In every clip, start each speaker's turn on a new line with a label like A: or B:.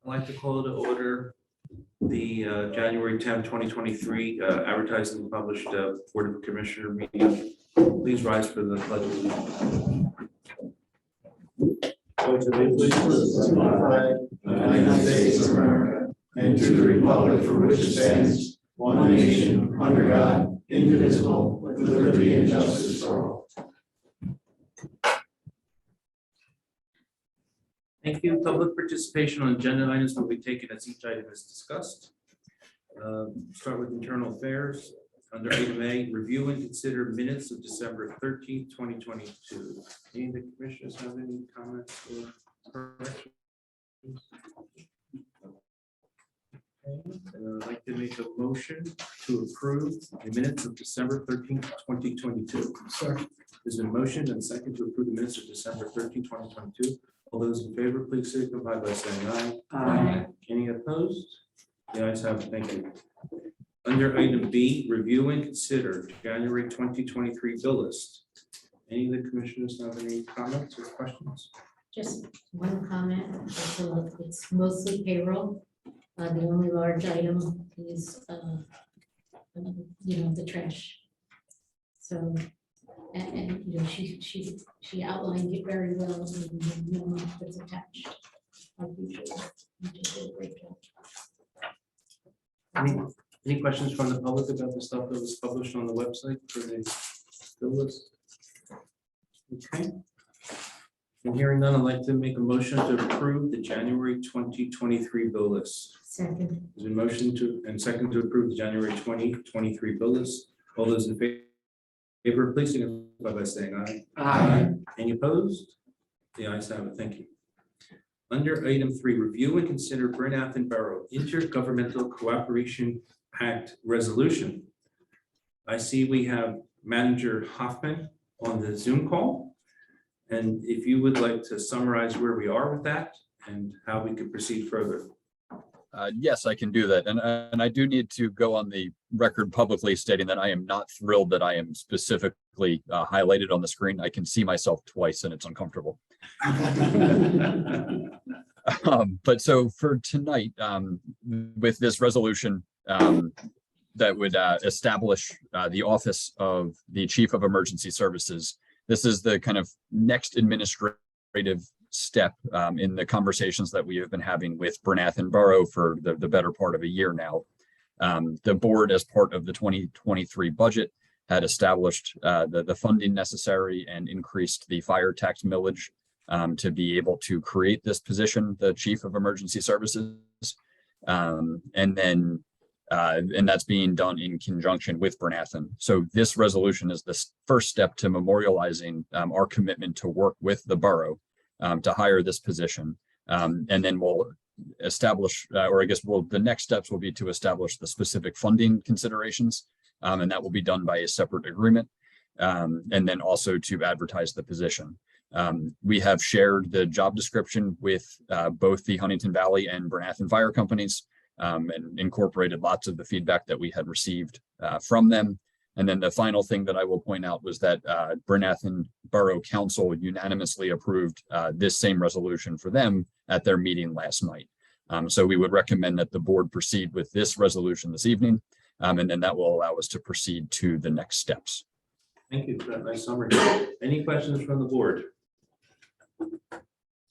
A: I'd like to call to order the January 10, 2023 advertised and published Board of Commissioner meeting. Please rise for the pledge of allegiance.
B: Pledge allegiance to the flag of the United States of America and to the republic for which it stands, one nation, under God, indivisible, with liberty and justice for all.
A: Thank you. Public participation on agenda items will be taken as each item is discussed. Start with internal affairs. Under item A, review and consider minutes of December 13th, 2022. Any of the commissioners have any comments or corrections? Okay. I'd like to make a motion to approve the minutes of December 13th, 2022. Sorry. There's a motion and second to approve the minutes of December 13th, 2022. All those in favor, please signify by saying aye.
C: Aye.
A: Any opposed? The ayes have it. Thank you. Under item B, review and consider January 2023 bill list. Any of the commissioners have any comments or questions?
C: Just one comment. So it's mostly payroll. The only large item is, the trash. So, and she outlined it very well in the memo that's attached. Like usually, you just did a great job.
A: Any questions from the public about the stuff that was published on the website for the bill list? Okay. And hearing none, I'd like to make a motion to approve the January 2023 bill list.
C: Second.
A: There's a motion to and second to approve the January 2023 bill list. All those in favor, please signify by saying aye.
C: Aye.
A: Any opposed? The ayes have it. Thank you. Under item 3, review and consider Bryn Athyn Borough Intergovernmental Cooperation Act resolution. I see we have Manager Hoffman on the Zoom call. And if you would like to summarize where we are with that and how we could proceed further.
D: Yes, I can do that. And I do need to go on the record publicly stating that I am not thrilled that I am specifically highlighted on the screen. I can see myself twice and it's uncomfortable. But so for tonight, with this resolution that would establish the Office of the Chief of Emergency Services, this is the kind of next administrative step in the conversations that we have been having with Bryn Athyn Borough for the better part of a year now. The board, as part of the 2023 budget, had established the funding necessary and increased the fire tax millage to be able to create this position, the Chief of Emergency Services. And that's being done in conjunction with Bryn Athyn. So this resolution is the first step to memorializing our commitment to work with the borough to hire this position. And then we'll establish, the next steps will be to establish the specific funding considerations. And that will be done by a separate agreement. And then also to advertise the position. We have shared the job description with both the Huntington Valley and Bryn Athyn fire companies and incorporated lots of the feedback that we had received from them. And then the final thing that I will point out was that Bryn Athyn Borough Council unanimously approved this same resolution for them at their meeting last night. So we would recommend that the board proceed with this resolution this evening, and then that will allow us to proceed to the next steps.
A: Thank you for that nice summary. Any questions from the board?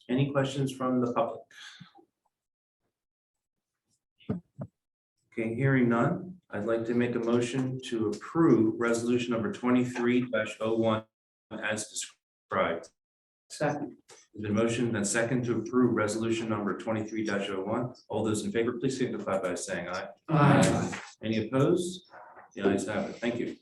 A: Any questions from the public? Okay, hearing none, I'd like to make a motion to approve resolution number 23-01 as described. Second. There's been motion and second to approve resolution number 23-01. All those in favor, please signify by saying aye.
C: Aye.
A: Any opposed? The ayes have it. Thank you.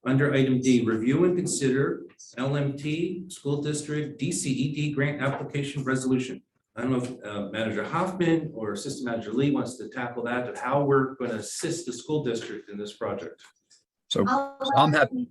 A: Under item D, review and consider LMT School District DCED grant application resolution. I don't know if Manager Hoffman or Assistant Manager Lee wants to tackle that, of how we're going to assist the school district in this project.
D: So I'm happy.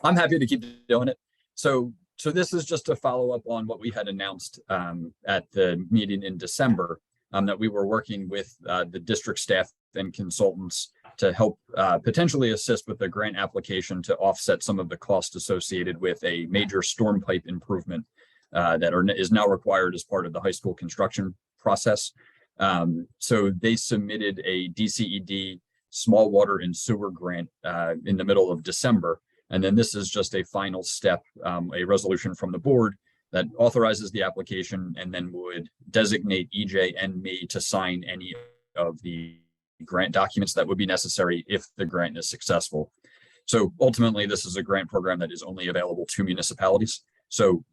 D: I'm happy to keep doing it. So this is just a follow up on what we had announced at the meeting in December, that we were working with the district staff and consultants to help potentially assist with the grant application to offset some of the costs associated with a major storm pipe improvement that is now required as part of the high school construction process. So they submitted a DCED small water and sewer grant in the middle of December. And then this is just a final step, a resolution from the board that authorizes the application and then would designate EJ and me to sign any of the grant documents that would be necessary if the grant is successful. So ultimately, this is a grant program that is only available to municipalities. So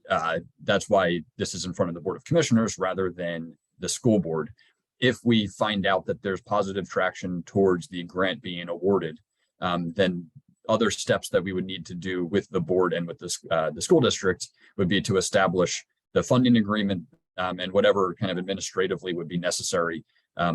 D: that's why this is in front of the Board of Commissioners rather than the school board. If we find out that there's positive traction towards the grant being awarded, then other steps that we would need to do with the board and with the school district would be to establish the funding agreement and whatever kind of administratively would be necessary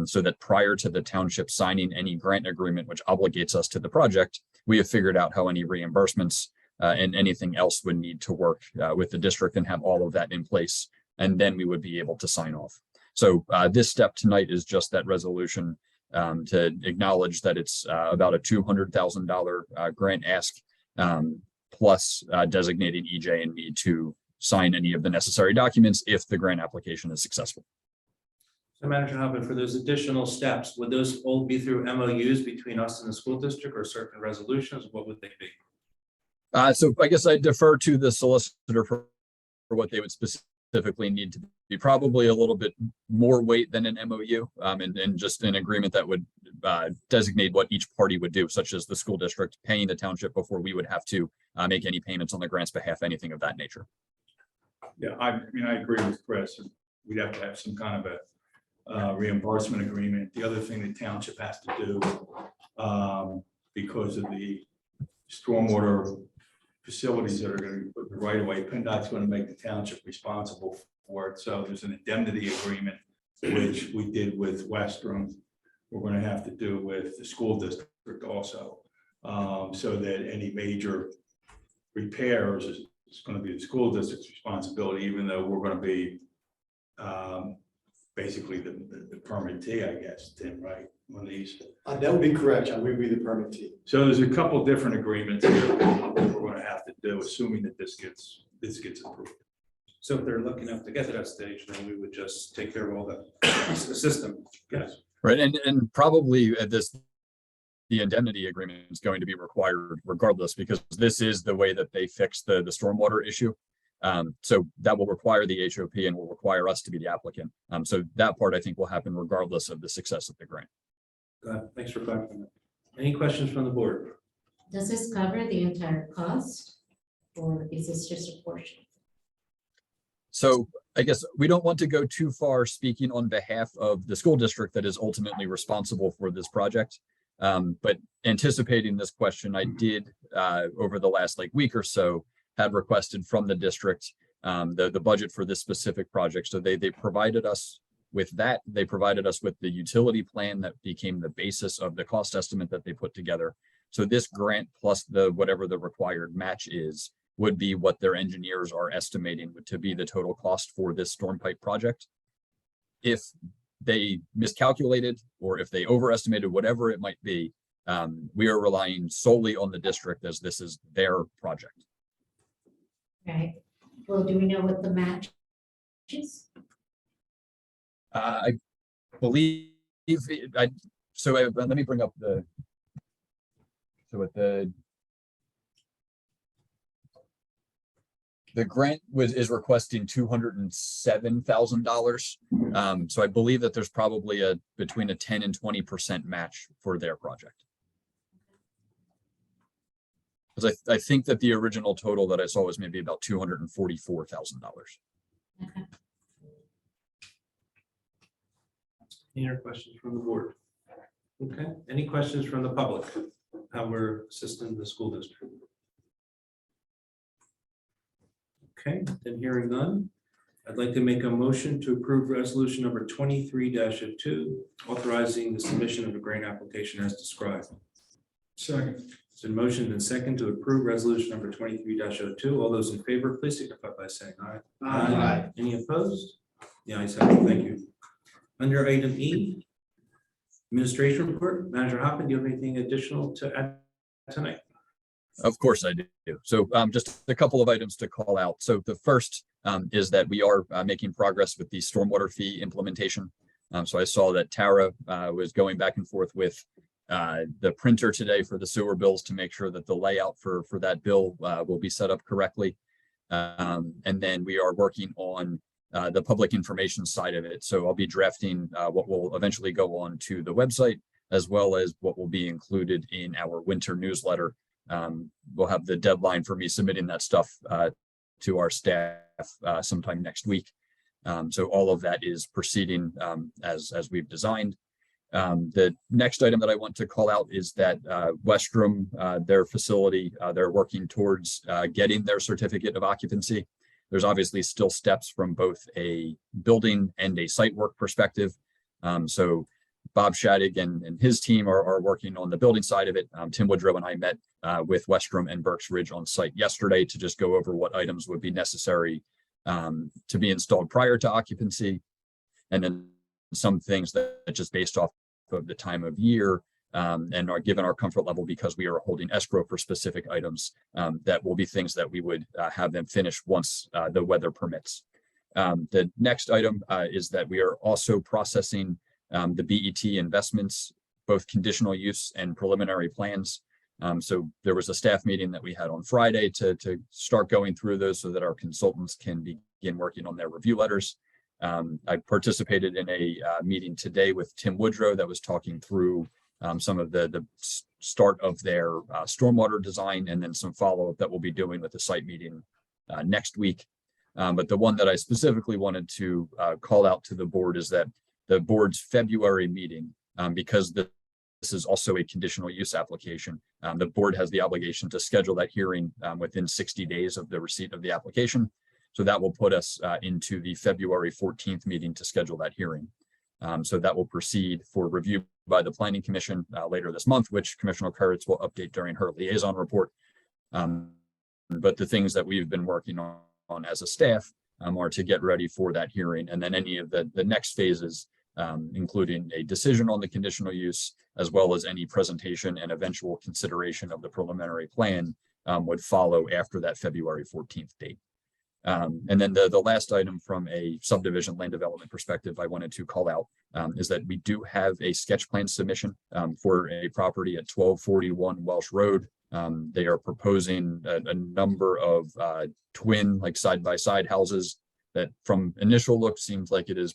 D: so that prior to the township signing any grant agreement which obligates us to the project, we have figured out how any reimbursements and anything else would need to work with the district and have all of that in place. And then we would be able to sign off. So this step tonight is just that resolution to acknowledge that it's about a $200,000 grant ask, plus designating EJ and me to sign any of the necessary documents if the grant application is successful.
A: So Manager Hoffman, for those additional steps, would those all be through MOUs between us and the school district or certain resolutions? What would they be?
D: So I guess I defer to the solicitor for what they would specifically need to be, probably a little bit more weight than an MOU and just an agreement that would designate what each party would do, such as the school district paying the township before we would have to make any payments on the grant's behalf, anything of that nature.
E: Yeah, I mean, I agree with Chris. We'd have to have some kind of a reimbursement agreement. The other thing the township has to do, because of the stormwater facilities that are going to be put right away, PennDOT's going to make the township responsible for it. So there's an indemnity agreement, which we did with Westrum. We're going to have to do with the school district also, so that any major repairs is going to be the school district's responsibility, even though we're going to be basically the permittee, I guess, Tim, right? On these.
B: That would be correct, John. We'd be the permittee.
E: So there's a couple different agreements here that we're going to have to do, assuming that this gets approved.
A: So if they're lucky enough to get to that stage, then we would just take care of all the system.
E: Yes.
D: Right, and probably at this, the indemnity agreement is going to be required regardless, because this is the way that they fix the stormwater issue. So that will require the HOP and will require us to be the applicant. So that part I think will happen regardless of the success of the grant.
A: Thanks for clarifying that. Any questions from the board?
C: Does this cover the entire cost, or is this just a portion?
D: So I guess we don't want to go too far speaking on behalf of the school district that is ultimately responsible for this project. But anticipating this question, I did over the last week or so had requested from the district the budget for this specific project. So they provided us with that. They provided us with the utility plan that became the basis of the cost estimate that they put together. So this grant plus whatever the required match is would be what their engineers are estimating to be the total cost for this storm pipe project. If they miscalculated or if they overestimated, whatever it might be, we are relying solely on the district as this is their project.
C: Right. Well, do we know what the match is?
D: I believe let me bring up the grant is requesting $207,000. So I believe that there's probably between a 10 and 20% match for their project. Because I think that the original total that I saw was maybe about $244,000.
C: Okay.
A: Any other questions from the board? Okay, any questions from the public? How we're assisting the school district? Okay, then hearing none, I'd like to make a motion to approve resolution number 23-2, authorizing the submission of a grant application as described.
E: Second.
A: It's been motioned and second to approve resolution number 23-02. All those in favor, please signify by saying aye.
B: Aye.
A: Any opposed? The ayes have it. Thank you. Under item E, administration report, Manager Hoffman, do you have anything additional to add tonight?
D: Of course I do. So just a couple of items to call out. So the first is that we are making progress with the stormwater fee implementation. So I saw that Tara was going back and forth with the printer today for the sewer bills to make sure that the layout for that bill will be set up correctly. And then we are working on the public information side of it. So I'll be drafting what will eventually go on to the website, as well as what will be included in our winter newsletter. We'll have the deadline for me submitting that stuff to our staff sometime next week. So all of that is proceeding as we've designed. The next item that I want to call out is that Westrum, their facility, they're working towards getting their certificate of occupancy. There's obviously still steps from both a building and a site work perspective. So Bob Shadig and his team are working on the building side of it. Tim Woodrow and I met with Westrum and Berks Ridge on site yesterday to just go over what items would be necessary to be installed prior to occupancy. And then some things that just based off of the time of year and are given our comfort level because we are holding escrow for specific items that will be things that we would have them finish once the weather permits. The next item is that we are also processing the BET investments, both conditional use and preliminary plans. So there was a staff meeting that we had on Friday to start going through those so that our consultants can begin working on their review letters. I participated in a meeting today with Tim Woodrow that was talking through some of the start of their stormwater design, and then some follow-up that we'll be doing with the site meeting next week. But the one that I specifically wanted to call out to the board is that the board's February meeting, because this is also a conditional use application, the board has the obligation to schedule that hearing within 60 days of the receipt of the application. So that will put us into the February 14th meeting to schedule that hearing. So that will proceed for review by the Planning Commission later this month, which Commissioner KURITZ will update during her liaison report. But the things that we've been working on as a staff are to get ready for that hearing. And then any of the next phases, including a decision on the conditional use, as well as any presentation and eventual consideration of the preliminary plan would follow after that February 14th date. And then the last item from a subdivision land development perspective I wanted to call out is that we do have a sketch plan submission for a property at 1241 Welsh Road. They are proposing a number of twin, like side-by-side houses that from initial look seems like it is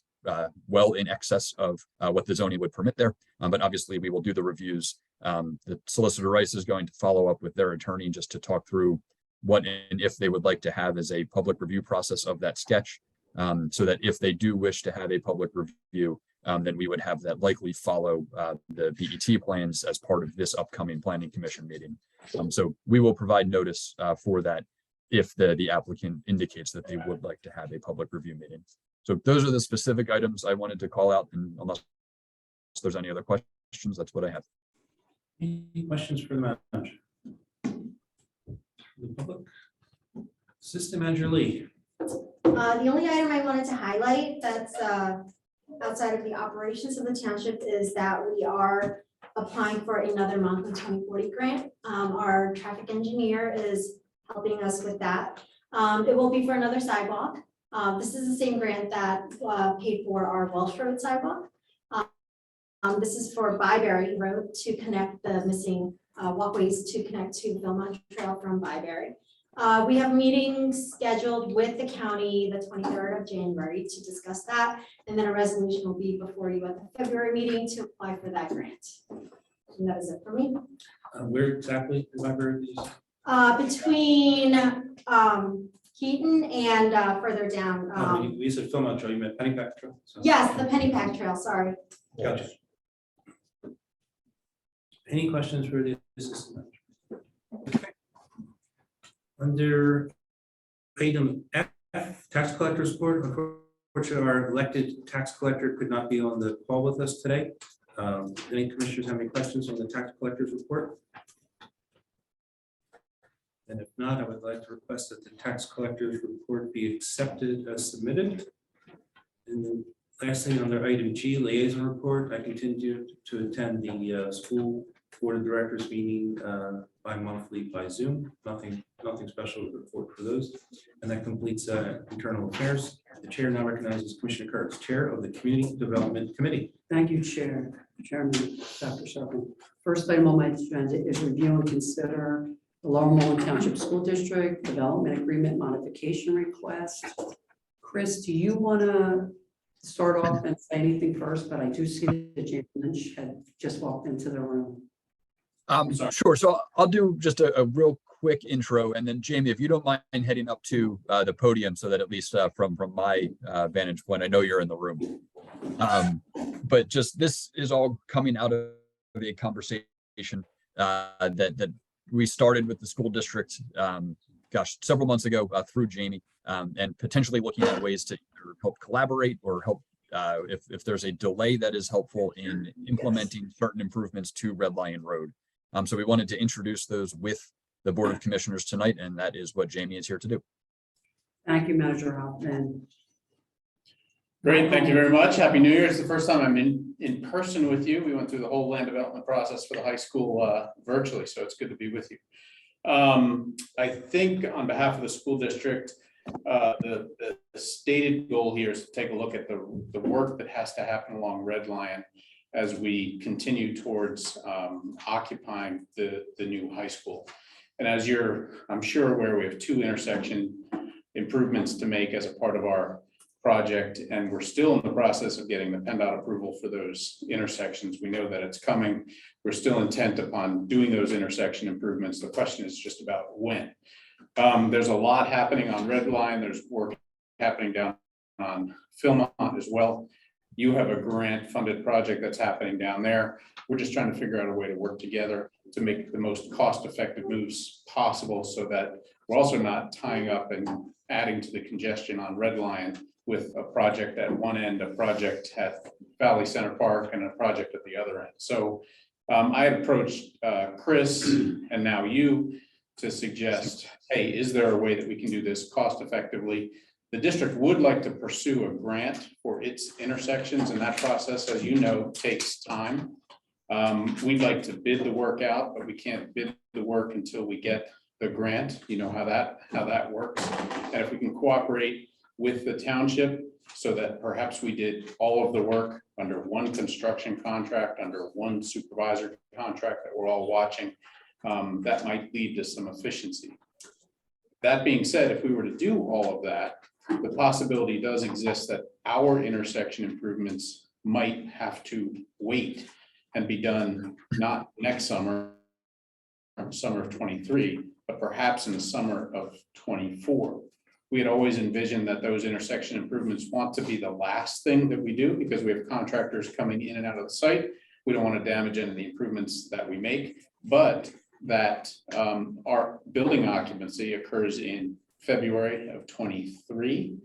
D: well in excess of what the zoning would permit there. But obviously we will do the reviews. The Solicitor Rice is going to follow up with their attorney just to talk through what and if they would like to have as a public review process of that sketch, so that if they do wish to have a public review, then we would have that likely follow the BET plans as part of this upcoming Planning Commission meeting. So we will provide notice for that if the applicant indicates that they would like to have a public review meeting. So those are the specific items I wanted to call out, and unless there's any other questions, that's what I have.
A: Any questions for the manager? The public? Assistant Manager Lee.
F: The only item I wanted to highlight that's outside of the operations of the township is that we are applying for another Montland 2040 grant. Our traffic engineer is helping us with that. It will be for another sidewalk. This is the same grant that paid for our Welsh Road sidewalk. This is for Byberry Road to connect the missing walkways to connect to Philmont Trail from Byberry. We have meetings scheduled with the county the 23rd of January to discuss that. And then a resolution will be before you at the February meeting to apply for that grant. And that is it for me.
A: Where exactly the library is?
F: Between Keaton and further down.
A: We said Philmont Trail, you meant Pennypack Trail? So-
F: Yes, the Pennypack Trail, sorry.
A: Gotcha. Any questions for the assistant manager? Okay. Under item F, tax collector's report, unfortunately, our elected tax collector could not be on the call with us today. Any commissioners have any questions on the tax collector's report? And if not, I would like to request that the tax collector's report be accepted as submitted. And then lastly, under item G, liaison report, I continue to attend the school Board of Directors meeting bi-monthly by Zoom. Nothing special to report for those. And that completes internal affairs. The chair now recognizes Commissioner Kurtz, Chair of the Community Development Committee.
G: Thank you, Chairman, Dr. SIRKEN. First item on my agenda is review and consider the Moreland Township School District Development Agreement Modification Request. Chris, do you want to start off and say anything first? But I do see that James Lynch had just walked into the room.
D: Sure. So I'll do just a real quick intro, and then Jamie, if you don't mind heading up to the podium, so that at least from my vantage point, I know you're in the room. But just this is all coming out of a conversation that we started with the school district, several months ago through Jamie, and potentially looking at ways to either help collaborate or help if there's a delay that is helpful in implementing certain improvements to Red Lion Road. So we wanted to introduce those with the Board of Commissioners tonight, and that is what Jamie is here to do.
G: Thank you, Manager Hoffman.
B: Great, thank you very much. Happy New Year. It's the first time I'm in person with you. We went through the whole land development process for the high school virtually, so it's good to be with you. I think on behalf of the school district, the stated goal here is to take a look at the work that has to happen along Red Lion as we continue towards occupying the new high school. And as I'm sure aware, we have 2 intersection improvements to make as a part of our project, and we're still in the process of getting the PennDOT approval for those intersections. We know that it's coming. We're still intent upon doing those intersection improvements. The question is just about when. There's a lot happening on Red Line. There's work happening down on Philmont as well. You have a grant funded project that's happening down there. We're just trying to figure out a way to work together to make the most cost-effective moves possible, so that we're also not tying up and adding to the congestion on Red Lion with a project at one end, a project at Valley Center Park, and a project at the other end. So I had approached Chris and now you to suggest, hey, is there a way that we can do this cost effectively? The district would like to pursue a grant for its intersections, and that process, as you know, takes time. We'd like to bid the work out, but we can't bid the work until we get the grant. You know how that works. And if we can cooperate with the township so that perhaps we did all of the work under one construction contract, under one supervisor contract that we're all watching, that might lead to some efficiency. That being said, if we were to do all of that, the possibility does exist that our intersection improvements might have to wait and be done not next summer, summer of 23, but perhaps in the summer of 24. We had always envisioned that those intersection improvements want to be the last thing that we do, because we have contractors coming in and out of the site. We don't want to damage any of the improvements that we make, but that our building occupancy occurs in February of 23,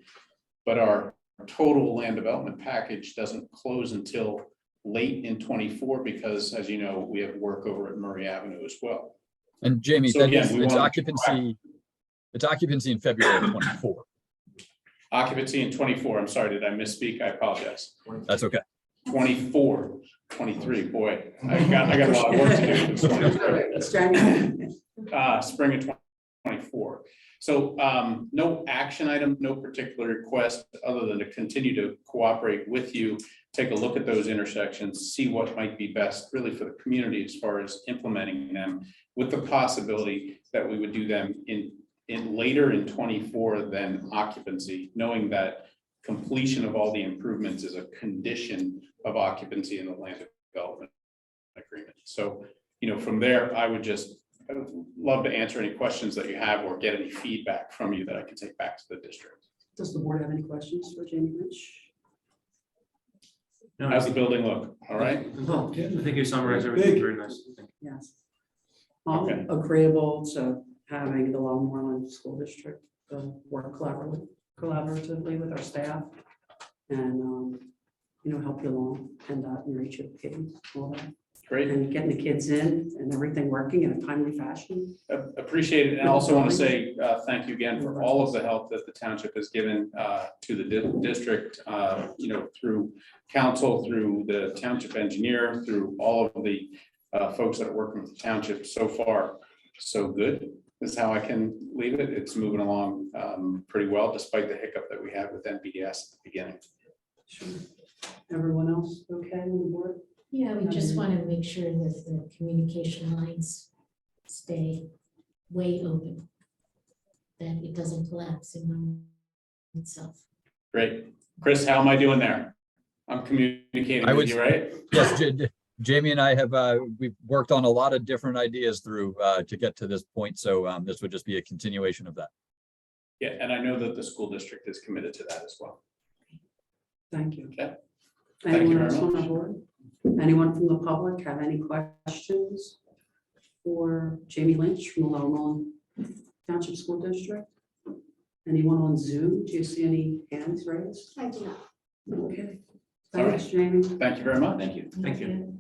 B: but our total land development package doesn't close until late in 24, because as you know, we have work over at Murray Avenue as well.
D: And Jamie,
B: So again,
D: it's occupancy in February of 24.
B: Occupancy in 24. I'm sorry, did I misspeak? I apologize.
D: That's okay.
B: 24, 23, boy, I got a lot of work to do.
G: It's January.
B: Spring of 24. So no action item, no particular request other than to continue to cooperate with you, take a look at those intersections, see what might be best really for the community as far as implementing them, with the possibility that we would do them in later in 24 than occupancy, knowing that completion of all the improvements is a condition of occupancy in the land development agreement. So, you know, from there, I would love to answer any questions that you have or get any feedback from you that I can take back to the district.
G: Does the board have any questions for Jamie Lynch?
A: No,
B: How's the building look? All right.
A: Well, I think you summarized everything very nice.
G: Yes.
B: Okay.
G: Agreeable to having the Moreland School District work collaboratively with our staff and, you know, help you along and reach your kids, all that.
B: Great.
G: And getting the kids in and everything working in a timely fashion.
B: Appreciate it. And I also want to say thank you again for all of the help that the township has given to the district, you know, through council, through the township engineer, through all of the
H: folks that are working with the township. So far, so good is how I can leave it. It's moving along pretty well, despite the hiccup that we had with NBS at the beginning.
G: Sure. Everyone else okay on the board?
C: Yeah, we just want to make sure that the communication lines stay way open, that it doesn't collapse in itself.
H: Great. Chris, how am I doing there? I'm communicating
D: I
H: with
D: would-
H: you, right?
D: Yes, Jamie and I have, we've worked on a lot of different ideas through, to get to this point. So this would just be a continuation of that.
H: Yeah, and I know that the school district is committed to that as well.
G: Thank you.
H: Okay. Thank you
G: Anyone
H: very
G: else on the
H: much.
G: board? Anyone from the public have any questions for Jamie Lynch from the Moreland Township School District? Anyone on Zoom? Do you see any hands raised?
F: I do not.
G: Okay.
H: All right.
G: Thanks, Jamie.
H: Thank you very much.
A: Thank you. Thank you.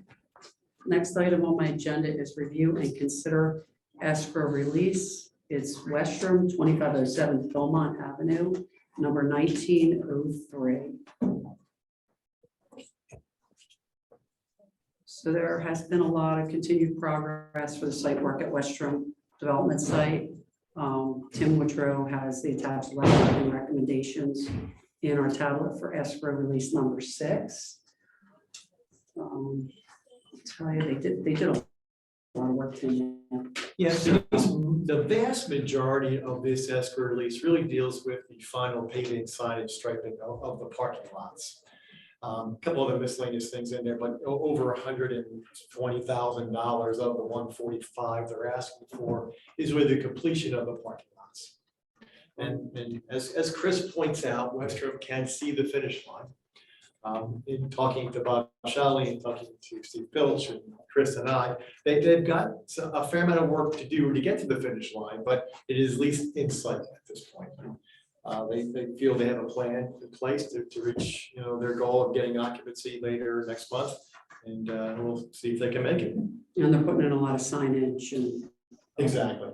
G: Next item on my agenda is review and consider escrow release. It's Westrum, 2507 Philmont Avenue, number 1903. So there has been a lot of continued progress for the site work at Westrum Development Site. Tim Woodrow has the attached letter and recommendations in our tablet for escrow release number 6. I'll tell you, they did a lot of work in there.
I: Yes, the vast majority of this escrow release really deals with the final paving, signage, striping of the parking lots. A couple of the miscellaneous things in there, but over $120,000 of the 145 they're asking for is with the completion of the parking lots. And as Chris points out, Westrum can see the finish line. In talking to Bob Shally and talking to Steve Pilch and Chris and I, they've got a fair amount of work to do to get to the finish line, but it is at least in sight at this point. They feel they have a plan in place to reach, their goal of getting occupancy later next month, and we'll see if they can make it.
G: And they're putting in a lot of signage and.
I: Exactly.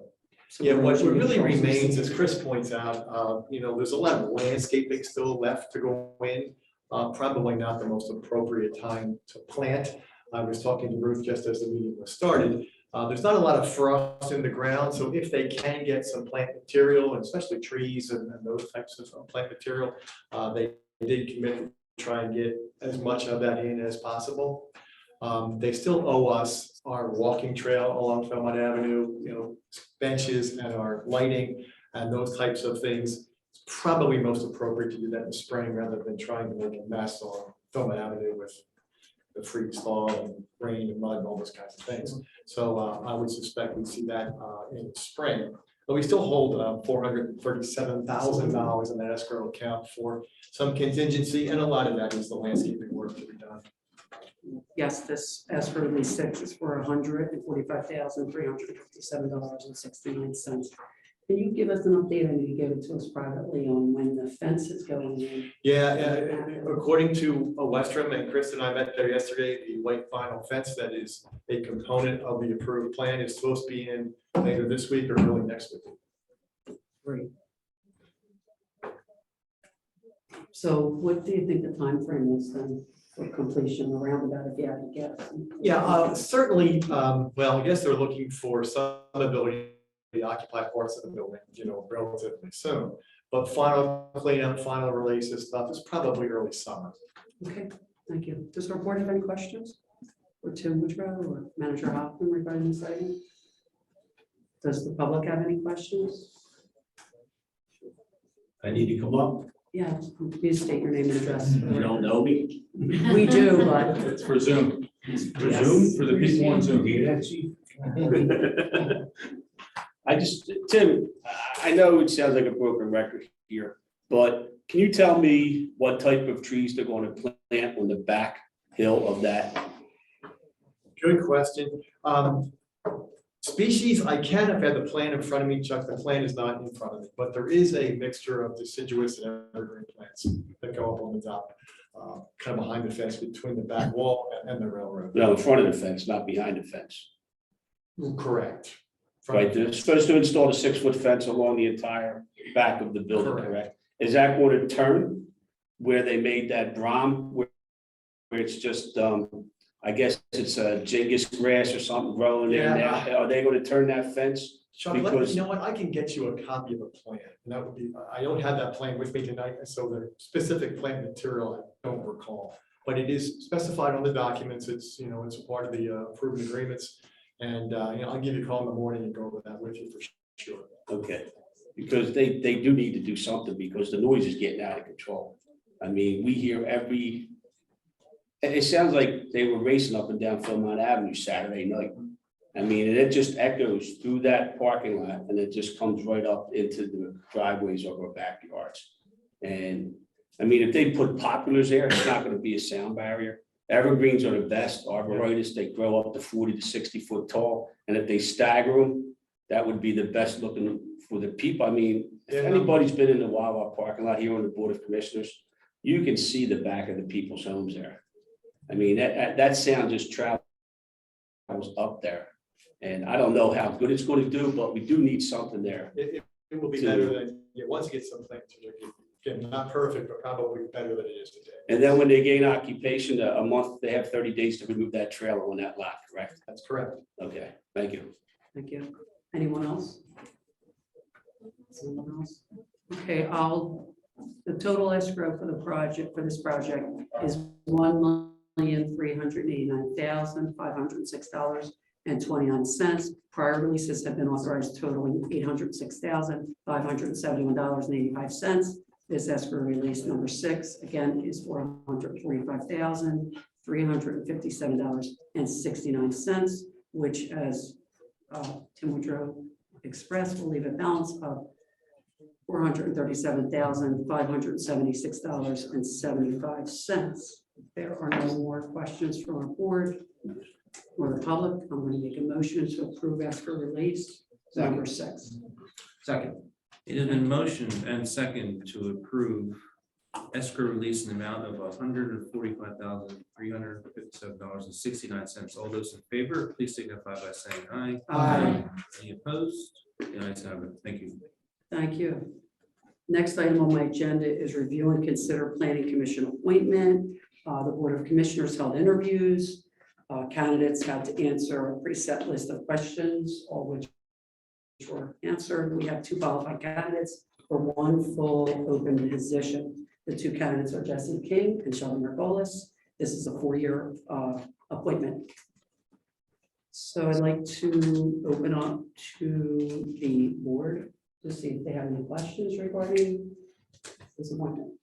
G: some
I: Yeah, what
G: erosion
I: really
G: controls and
I: remains,
G: stuff.
I: as Chris points out, there's a lot of landscaping still left to go in. Probably not the most appropriate time to plant. I was talking to Ruth just as the meeting was started. There's not a lot of frost in the ground, so if they can get some plant material, and especially trees and those types of plant material, they did commit to try and get as much of that in as possible. They still owe us our walking trail along Philmont Avenue, benches and our lighting and those types of things. It's probably most appropriate to do that in the spring rather than trying to make a mess on Philmont Avenue with the freeze thaw and rain and mud and all those kinds of things. So I would suspect we'd see that in the spring. But we still hold $437,000 in that escrow account for some contingency, and a lot of that is the landscaping work to be done.
G: Yes, this escrow release 6 is for $145,357.69. Can you give us an update? I know you gave it to us privately on when the fence is going in.
I: Yeah, according to Westrum, and Chris and I met there yesterday, the white vinyl fence that is a component of the approved plan is supposed to be in later this week or early next week.
G: Great. So what do you think the time frame is then for completion around about, if you had to guess?
I: Yeah, certainly, well, I guess they're looking for some ability to occupy parts of the building, relatively soon. But final cleanup, final release of stuff is probably early summer.
G: Okay, thank you. Does the board have any questions for Tim Woodrow or Manager Hoffman regarding this item? Does the public have any questions?
J: I need to come up.
G: Yeah, please state your name and address.
J: You don't know me.
G: We do, but
E: It's for Zoom.
J: For Zoom, for the people on Zoom. Tim, I know it sounds like a broken record here, but can you tell me what type of trees they're going to plant on the back hill of that?
I: Good question. Species, I can, if I had the plan in front of me, Chuck, the plan is not in front of me, but there is a mixture of deciduous and evergreen plants that go up on the top, kind of behind the fence between the back wall and the railroad.
J: No, in front of the fence, not behind the fence.
I: Correct.
J: Right, they're supposed to install a 6-foot fence along the entire back of the building,
I: Correct.
J: correct? Is that going to turn where they made that berm, where it's just I guess it's a Genghis grass or something growing there
I: Yeah.
J: now. Are they gonna turn that fence?
I: Chuck, you
J: Because-
I: know what, I can get you a copy of a plan, and that would be, I don't have that plan with me tonight, so the specific plan material, I don't recall. But it is specified on the documents, it's, it's a part of the approved agreements, and, I'll give you a call in the morning and go over that with you for sure.
J: Okay, because they do need to do something because the noise is getting out of control. I mean, we hear it sounds like they were racing up and down Philmont Avenue Saturday night. I mean, and it just echoes through that parking lot and it just comes right up into the driveways of our backyards. And I mean, if they put poplars there, it's not gonna be a sound barrier. Evergreens are the best, arborvitae, they grow up to 40 to 60 foot tall. And if they stagger them, that would be the best looking for the people. I mean, if
I: Yeah.
J: anybody's been in the Wawa parking lot here on the Board of Commissioners, you can see the back of the people's homes there. I mean, that sound just travels up there. And I don't know how good it's going to do, but we do need something there.
I: It will be better than, once you get some things, again, not perfect, but probably better than it is today.
J: And then when they gain occupation, a month, they have 30 days to remove that trailer on that lot, correct?
I: That's correct.
J: Okay, thank you.
G: Thank you. Anyone else? Anyone else? Okay, the total escrow for this project is $1,389,506.29. Prior releases have been authorized totaling $806,571.85. This escrow release number 6, again, is $445,357.69, which, as Tim Woodrow expressed, will leave a balance of $437,576.75. There are no more questions from our board or the public. I'm going to make a motion to approve escrow release number 6.
A: Second. It has been motioned and second to approve escrow release in the amount of $145,357.69. All those in favor, please signify by saying aye.
G: Aye.
A: Any opposed? The ayes have it. Thank you.
G: Thank you. Next item on my agenda is review and consider planning commission appointment. The Board of Commissioners held interviews. Candidates had to answer a preset list of questions, all which were answered. We have 2 qualified candidates for 1 full open position. The 2 candidates are Jesse King and Sheldon Margolis. This is a 4-year appointment. So I'd like to open up to the board to see if they have any questions regarding this appointment.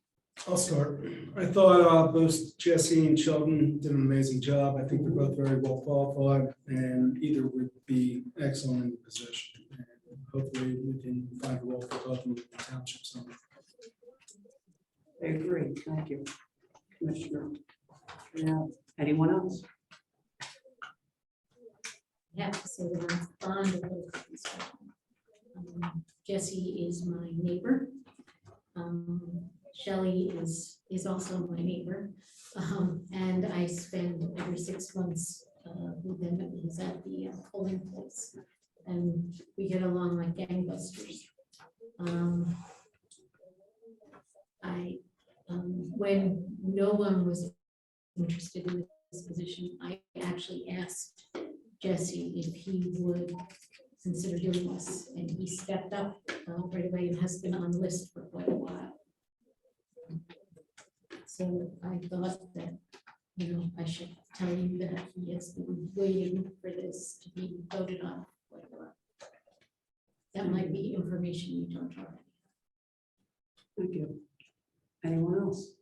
K: I'll start. I thought both Jesse and Sheldon did an amazing job. I think they're both very well qualified and either would be excellent in the position. And hopefully we can find a role for both in the township. So
G: I agree. Thank you, Commissioner. Now, anyone else?
C: I have to say that I'm fond of both of these gentlemen. Jesse is my neighbor. Shelley is also my neighbor. And I spend every 6 months with them at the polling place. And we get along like gangbusters. When no one was interested in this position, I actually asked Jesse if he would consider doing this, and he stepped up right away and has been on the list for quite a while. So I thought that, I should tell you that he has been waiting for this to be voted on quite a while. That might be information you don't already.
G: Thank you. Anyone else?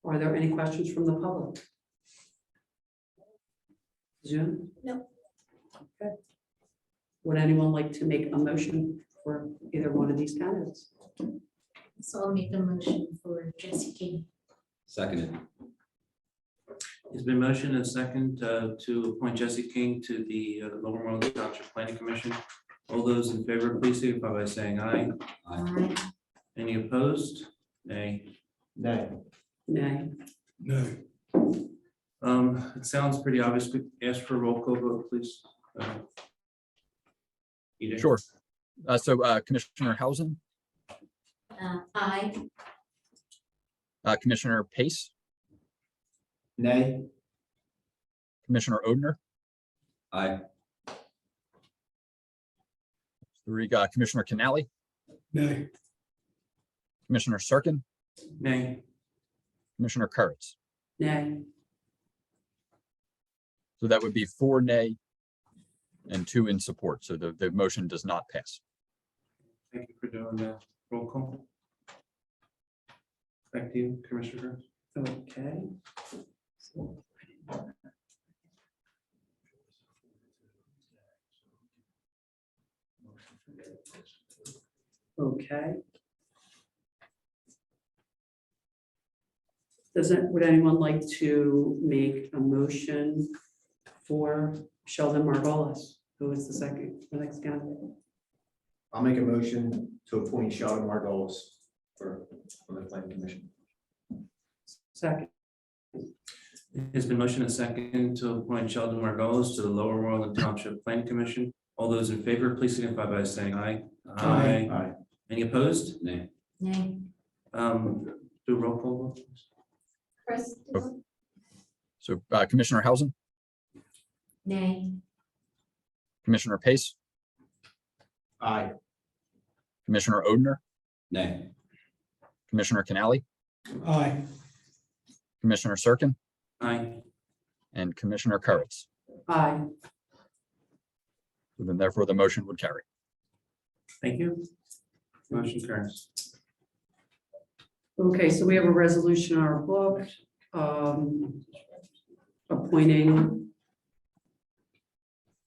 G: Are there any questions from the public? Zoom?
F: No.
G: Okay. Would anyone like to make a motion for either one of these candidates?
C: So I'll make the motion for Jesse King.
A: Seconded. It's been motioned and second to appoint Jesse King to the Lower Moreland Township Planning Commission. All those in favor, please signify by saying aye.
C: Aye.
A: Any opposed? Nay.
I: Nay.
G: Nay.
K: no.
A: It sounds pretty obvious. Could ask for a roll call vote, please. Edith?
D: Sure. So Commissioner Hausen,
C: Aye.
D: Commissioner Pace,
B: Nay.
D: Commissioner Odner,
B: Aye.
D: we got Commissioner Canali,
K: Nay.
D: Commissioner SIRKEN,
A: Nay.
D: Commissioner KURITZ.
G: Nay.
D: So that would be 4 nay and 2 in support. So the motion does not pass.
A: Thank you for doing that. Roll call. Back to you, Commissioner.
G: Okay. Okay. Would anyone like to make a motion for Sheldon Margolis, who is the next candidate?
I: I'll make a motion to appoint Sheldon Margolis for the planning commission.
G: Second.
A: It's been motion and second to appoint Sheldon Margolis to the Lower Moreland Township Planning Commission. All those in favor, please signify by saying aye.
K: Aye.
I: Aye.
A: Any opposed?
B: Nay.
C: Nay.
A: Do a roll call vote.
F: Chris?
D: So Commissioner Hausen,
C: Nay.
D: Commissioner Pace,
I: Aye.
D: Commissioner Odner,
B: Nay.
D: Commissioner Canali,
K: Aye.
D: Commissioner SIRKEN,
A: Aye.
D: and Commissioner KURITZ.
G: Aye.
D: So then therefore the motion would carry.
A: Thank you. Motion carries.
G: Okay, so we have a resolution in our book, appointing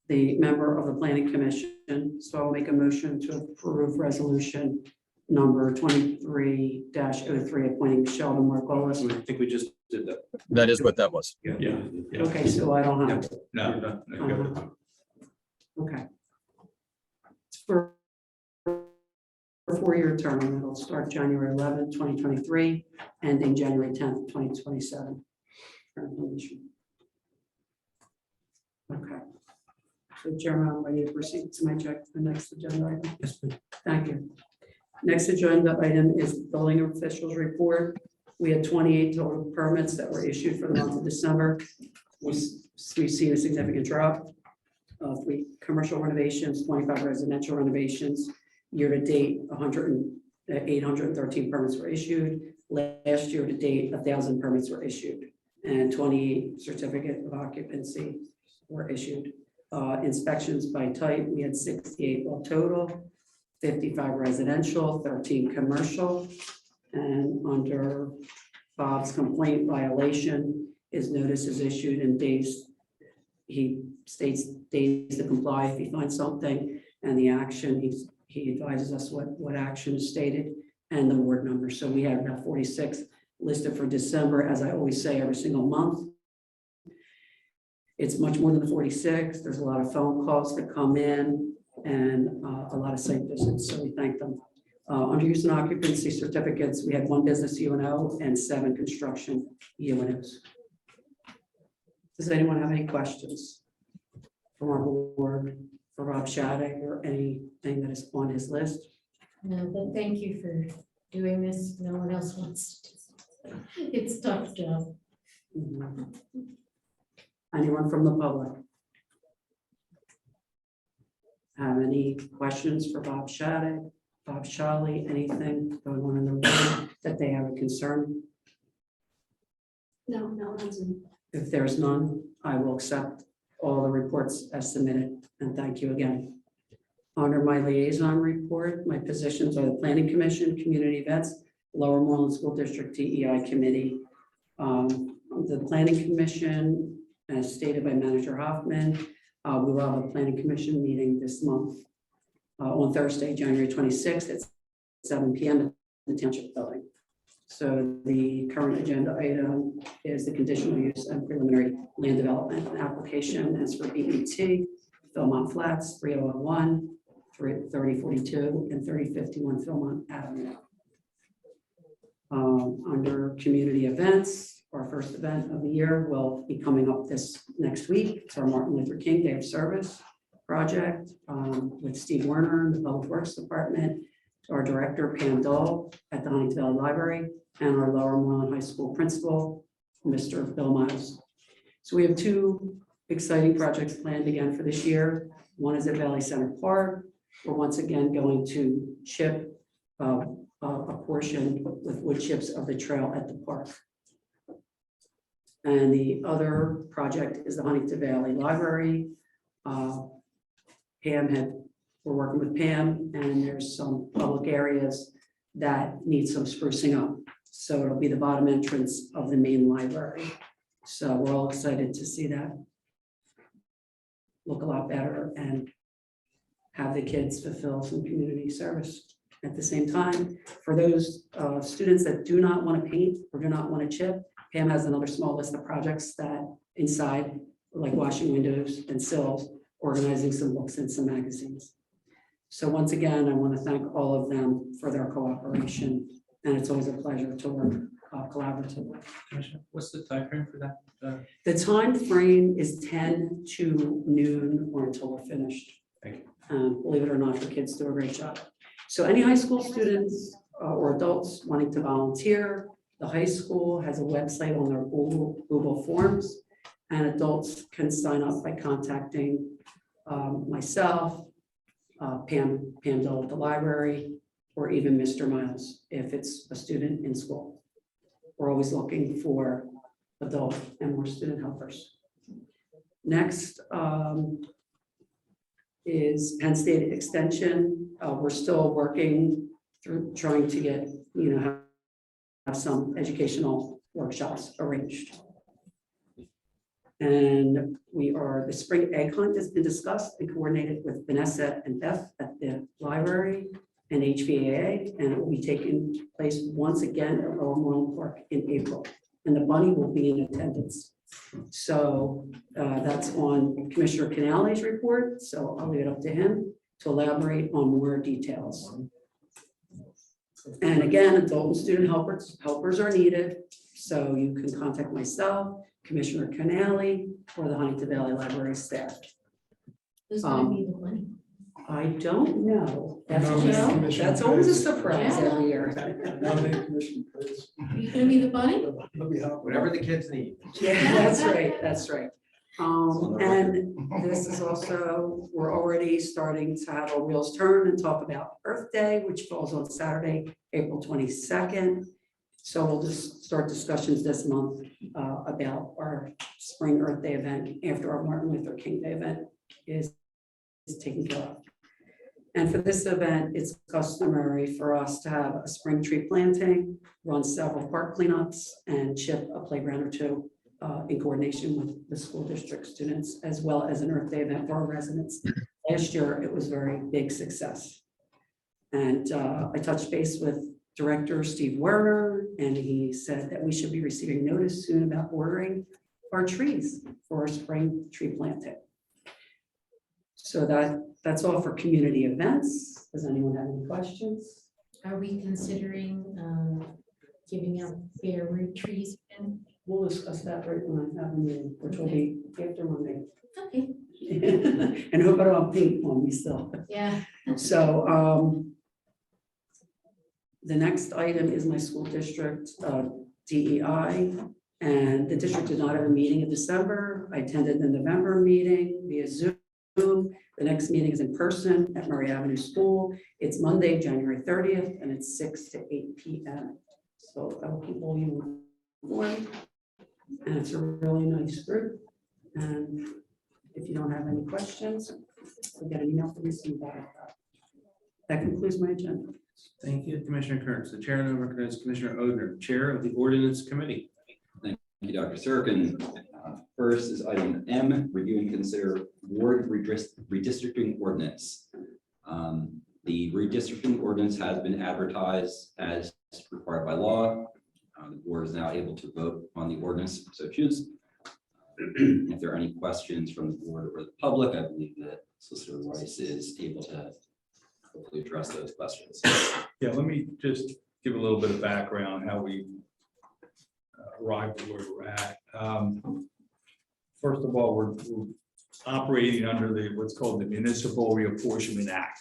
G: the member of the planning commission. So I'll make a motion to approve resolution number 23-03, appointing Sheldon Margolis.
A: I think we just did that.
D: That is what that was.
A: Yeah.
G: Okay, so I don't have to.
E: No,
A: You're done.
G: Uh-huh. Okay. It's for a 4-year term. It'll start January 11, 2023, ending January 10th, 2027. Okay. So Chairman, I'm ready to proceed to the next agenda item.
A: Yes, please.
G: Thank you. Next agenda item is building officials report. We had 28 total permits that were issued for the month of December. We've seen a significant drop of 3 commercial renovations, 25 residential renovations. Year to date, 813 permits were issued. Last year to date, 1,000 permits were issued, and 28 certificate of occupancy were issued. Inspections by type, we had 68 all total, 55 residential, 13 commercial. And under Bob's complaint violation, his notice is issued in days. He states days to comply if he finds something, and the action, he advises us what action is stated and the ward number. So we have about 46 listed for December. As I always say, every single month, it's much more than the 46. There's a lot of phone calls that come in and a lot of site visits. So we thank them. Under use and occupancy certificates, we had 1 business UNO and 7 construction UNOs. Does anyone have any questions from our board for Rob Shattuck or anything that is on his list?
C: No, but thank you for doing this. No one else wants to. It's a tough job.
G: Mhm. Anyone from the public? Have any questions for Bob Shattuck, Bob Shawley, anything going on in the room that they have a concern?
F: No, no, that's
G: If there's none, I will accept all the reports as submitted, and thank you again. Under my liaison report, my positions are the Planning Commission, Community Events, Lower Moreland School District DEI Committee. The Planning Commission, as stated by Manager Hoffman, we will have a Planning Commission meeting this month on Thursday, January 26th at 7 p.m. at the Township Building. So the current agenda item is the conditional use and preliminary land development application as for BET, Philmont Flats, 3001, 3042, and 3051 Philmont Avenue. Under community events, our first event of the year will be coming up this next week. It's our Martin Luther King Day of Service project with Steve Werner in the Public Works Department, our director Pam Dahl at the Huntington Valley Library, and our Lower Moreland High School principal Mr. Bill Miles. So we have two exciting projects planned again for this year. One is at Valley Center Park. We're once again going to chip a portion with wood chips of the trail at the park. And the other project is the Huntington Valley Library. We're working with Pam, and there's some public areas that need some sprucing up. So it'll be the bottom entrance of the main library. So we're all excited to see that look a lot better and have the kids fulfill some community service. At the same time, for those students that do not want to paint or do not want to chip, Pam has another small list of projects that inside, like washing windows and sills, organizing some books and some magazines. So once again, I want to thank all of them for their cooperation, and it's always a pleasure to work collaboratively.
A: Commissioner, what's the time frame for that?
G: The time frame is 10 to noon or until we're finished.
A: Thank you.
G: Believe it or not, the kids do a great job. So any high school students or adults wanting to volunteer, the high school has a website on their Google Forms, and adults can sign up by contacting myself, Pam Dole at the library, or even Mr. Miles if it's a student in school. We're always looking for adult and more student helpers. Next is Penn State Extension. We're still working through trying to get, have some educational workshops arranged. And the spring egg hunt has been discussed and coordinated with Vanessa and Beth at the library and HVAA, and it will be taking place once again at Lower Moreland Park in April. And the bunny will be in attendance. So that's on Commissioner Canale's report. So I'll leave it up to him to elaborate on more details. And again, adult and student helpers are needed. So you can contact myself, Commissioner Canale, or the Huntington Valley Library staff.
C: Who's gonna be the money?
G: I don't know. That's,
K: No, Commissioner
G: that's always a
K: Kurtz.
G: surprise every year.
K: Nominate Commissioner Kurtz.
C: You gonna be the bunny?
K: He'll be helping.
B: Whatever the kids need.
G: Yeah, that's right, that's right. And this is also, we're already starting to have our wheels turn and talk about Earth Day, which falls on Saturday, April 22nd. So we'll just start discussions this month about our spring Earth Day event after our Martin Luther King Day event is taken care of. And for this event, it's customary for us to have a spring tree planting, run several park cleanups, and chip a playground or two in coordination with the school district students, as well as an Earth Day event for our residents. Last year, it was a very big success. And I touched base with Director Steve Werner, and he said that we should be receiving notice soon about ordering our trees for our spring tree planting. So that's all for community events. Does anyone have any questions?
C: Are we considering giving out bare root trees again?
G: We'll discuss that right when I have a meeting, which will be after Monday.
C: Okay,
G: And hope I don't paint on me still.
C: yeah.
G: So the next item is my school district DEI, and the district did not have a meeting in December. I attended the November meeting via Zoom. The next meeting is in person at Murray Avenue School. It's Monday, January 30th, and it's 6 to 8 p.m. So I will keep all you informed. And it's a really nice group. And if you don't have any questions, you'll get an email from me soon about that. That concludes my agenda.
A: Thank you, Commissioner Kurtz. The chair now recognizes Commissioner Odner, Chair of the Ordinance Committee.
L: Thank you, Dr. SIRKEN. First is item M, review and consider ward redistricting ordinance. The redistricting ordinance has been advertised as required by law. The board is now able to vote on the ordinance, so choose. If there are any questions from the board or the public, I believe that Solicitor Rice is able to hopefully address those questions.
E: Yeah, let me just give a little bit of background, how we arrived at where we're at. First of all, we're operating under what's called the Municipal Reapportionment Act.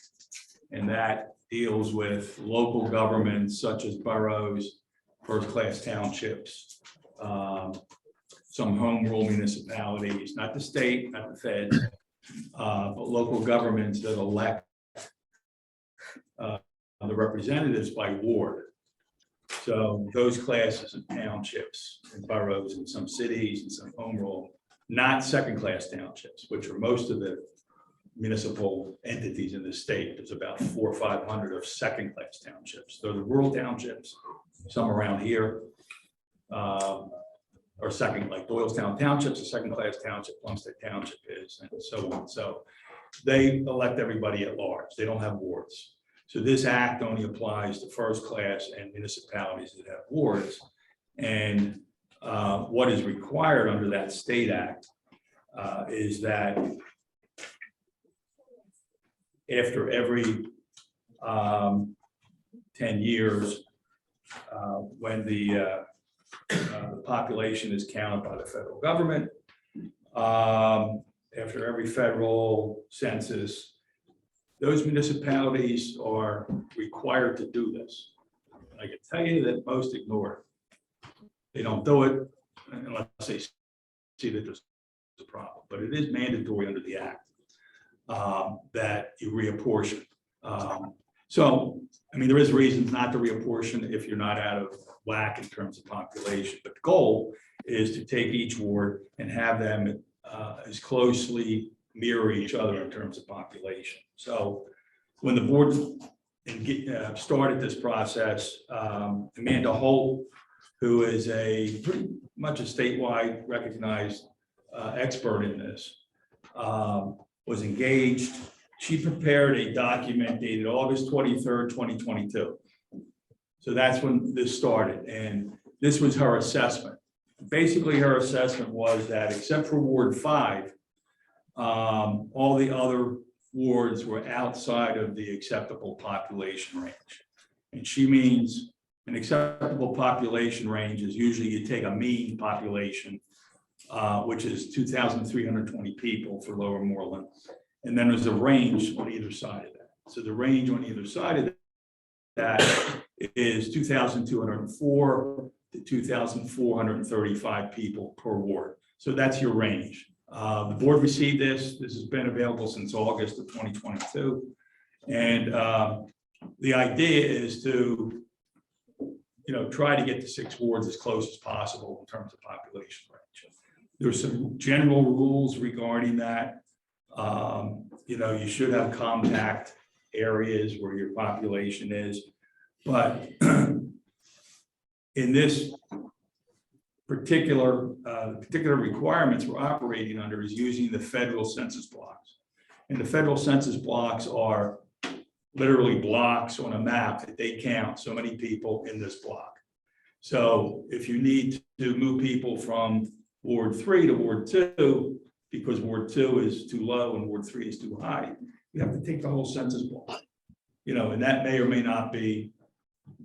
E: And that deals with local governments such as boroughs, first-class townships, some home rule municipalities, not the state, not the feds, but local governments that elect the representatives by ward. So those classes of townships and boroughs and some cities and some home rule, not second-class townships, which are most of the municipal entities in the state. There's about 400 or 500 of second-class townships. They're the rural townships, some around here are second, like Doylestown Township's a second-class township, Plumstead Township is, and so on. So they elect everybody at large. They don't have wards. So this act only applies to first class and municipalities that have wards. And what is required under that state act is that after every 10 years, when the population is counted by the federal government, after every federal census, those municipalities are required to do this. I can tell you that most ignore it. They don't do it unless they see that there's a problem, but it is mandatory under the act that you reapportion. So, I mean, there is reasons not to reapportion if you're not out of whack in terms of population, but the goal is to take each ward and have them as closely mirror each other in terms of population. So when the board started this process, Amanda Holt, who is pretty much a statewide recognized expert in this, was engaged. She prepared a document dated August 23rd, 2022. So that's when this started, and this was her assessment. Basically, her assessment was that except for Ward 5, all the other wards were outside of the acceptable population range. And she means an acceptable population range is usually you take a mean population, which is 2,320 people for Lower Moreland. And then there's a range on either side of that. So the range on either side of that is 2,204 to 2,435 people per ward. So that's your range. The board received this. This has been available since August of 2022. And the idea is to, try to get to 6 wards as close as possible in terms of population range. There's some general rules regarding that. You should have compact areas where your population is, but in this particular requirements we're operating under is using the federal census blocks. And the federal census blocks are literally blocks on a map that they count so many people in this block. So if you need to move people from Ward 3 to Ward 2, because Ward 2 is too low and Ward 3 is too high, you have to take the whole census block. And that may or may not be,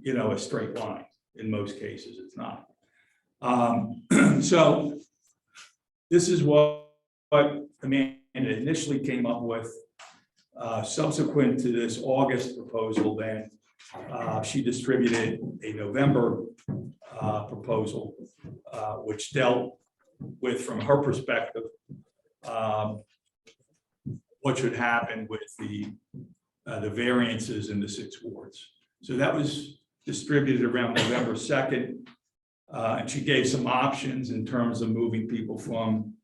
E: a straight line. In most cases, it's not. So this is what Amanda initially came up with. Subsequent to this August proposal, then she distributed a November proposal, which dealt with, from her perspective, what should happen with the variances in the 6 wards. So that was distributed around November 2nd. And she gave some options in terms of moving people from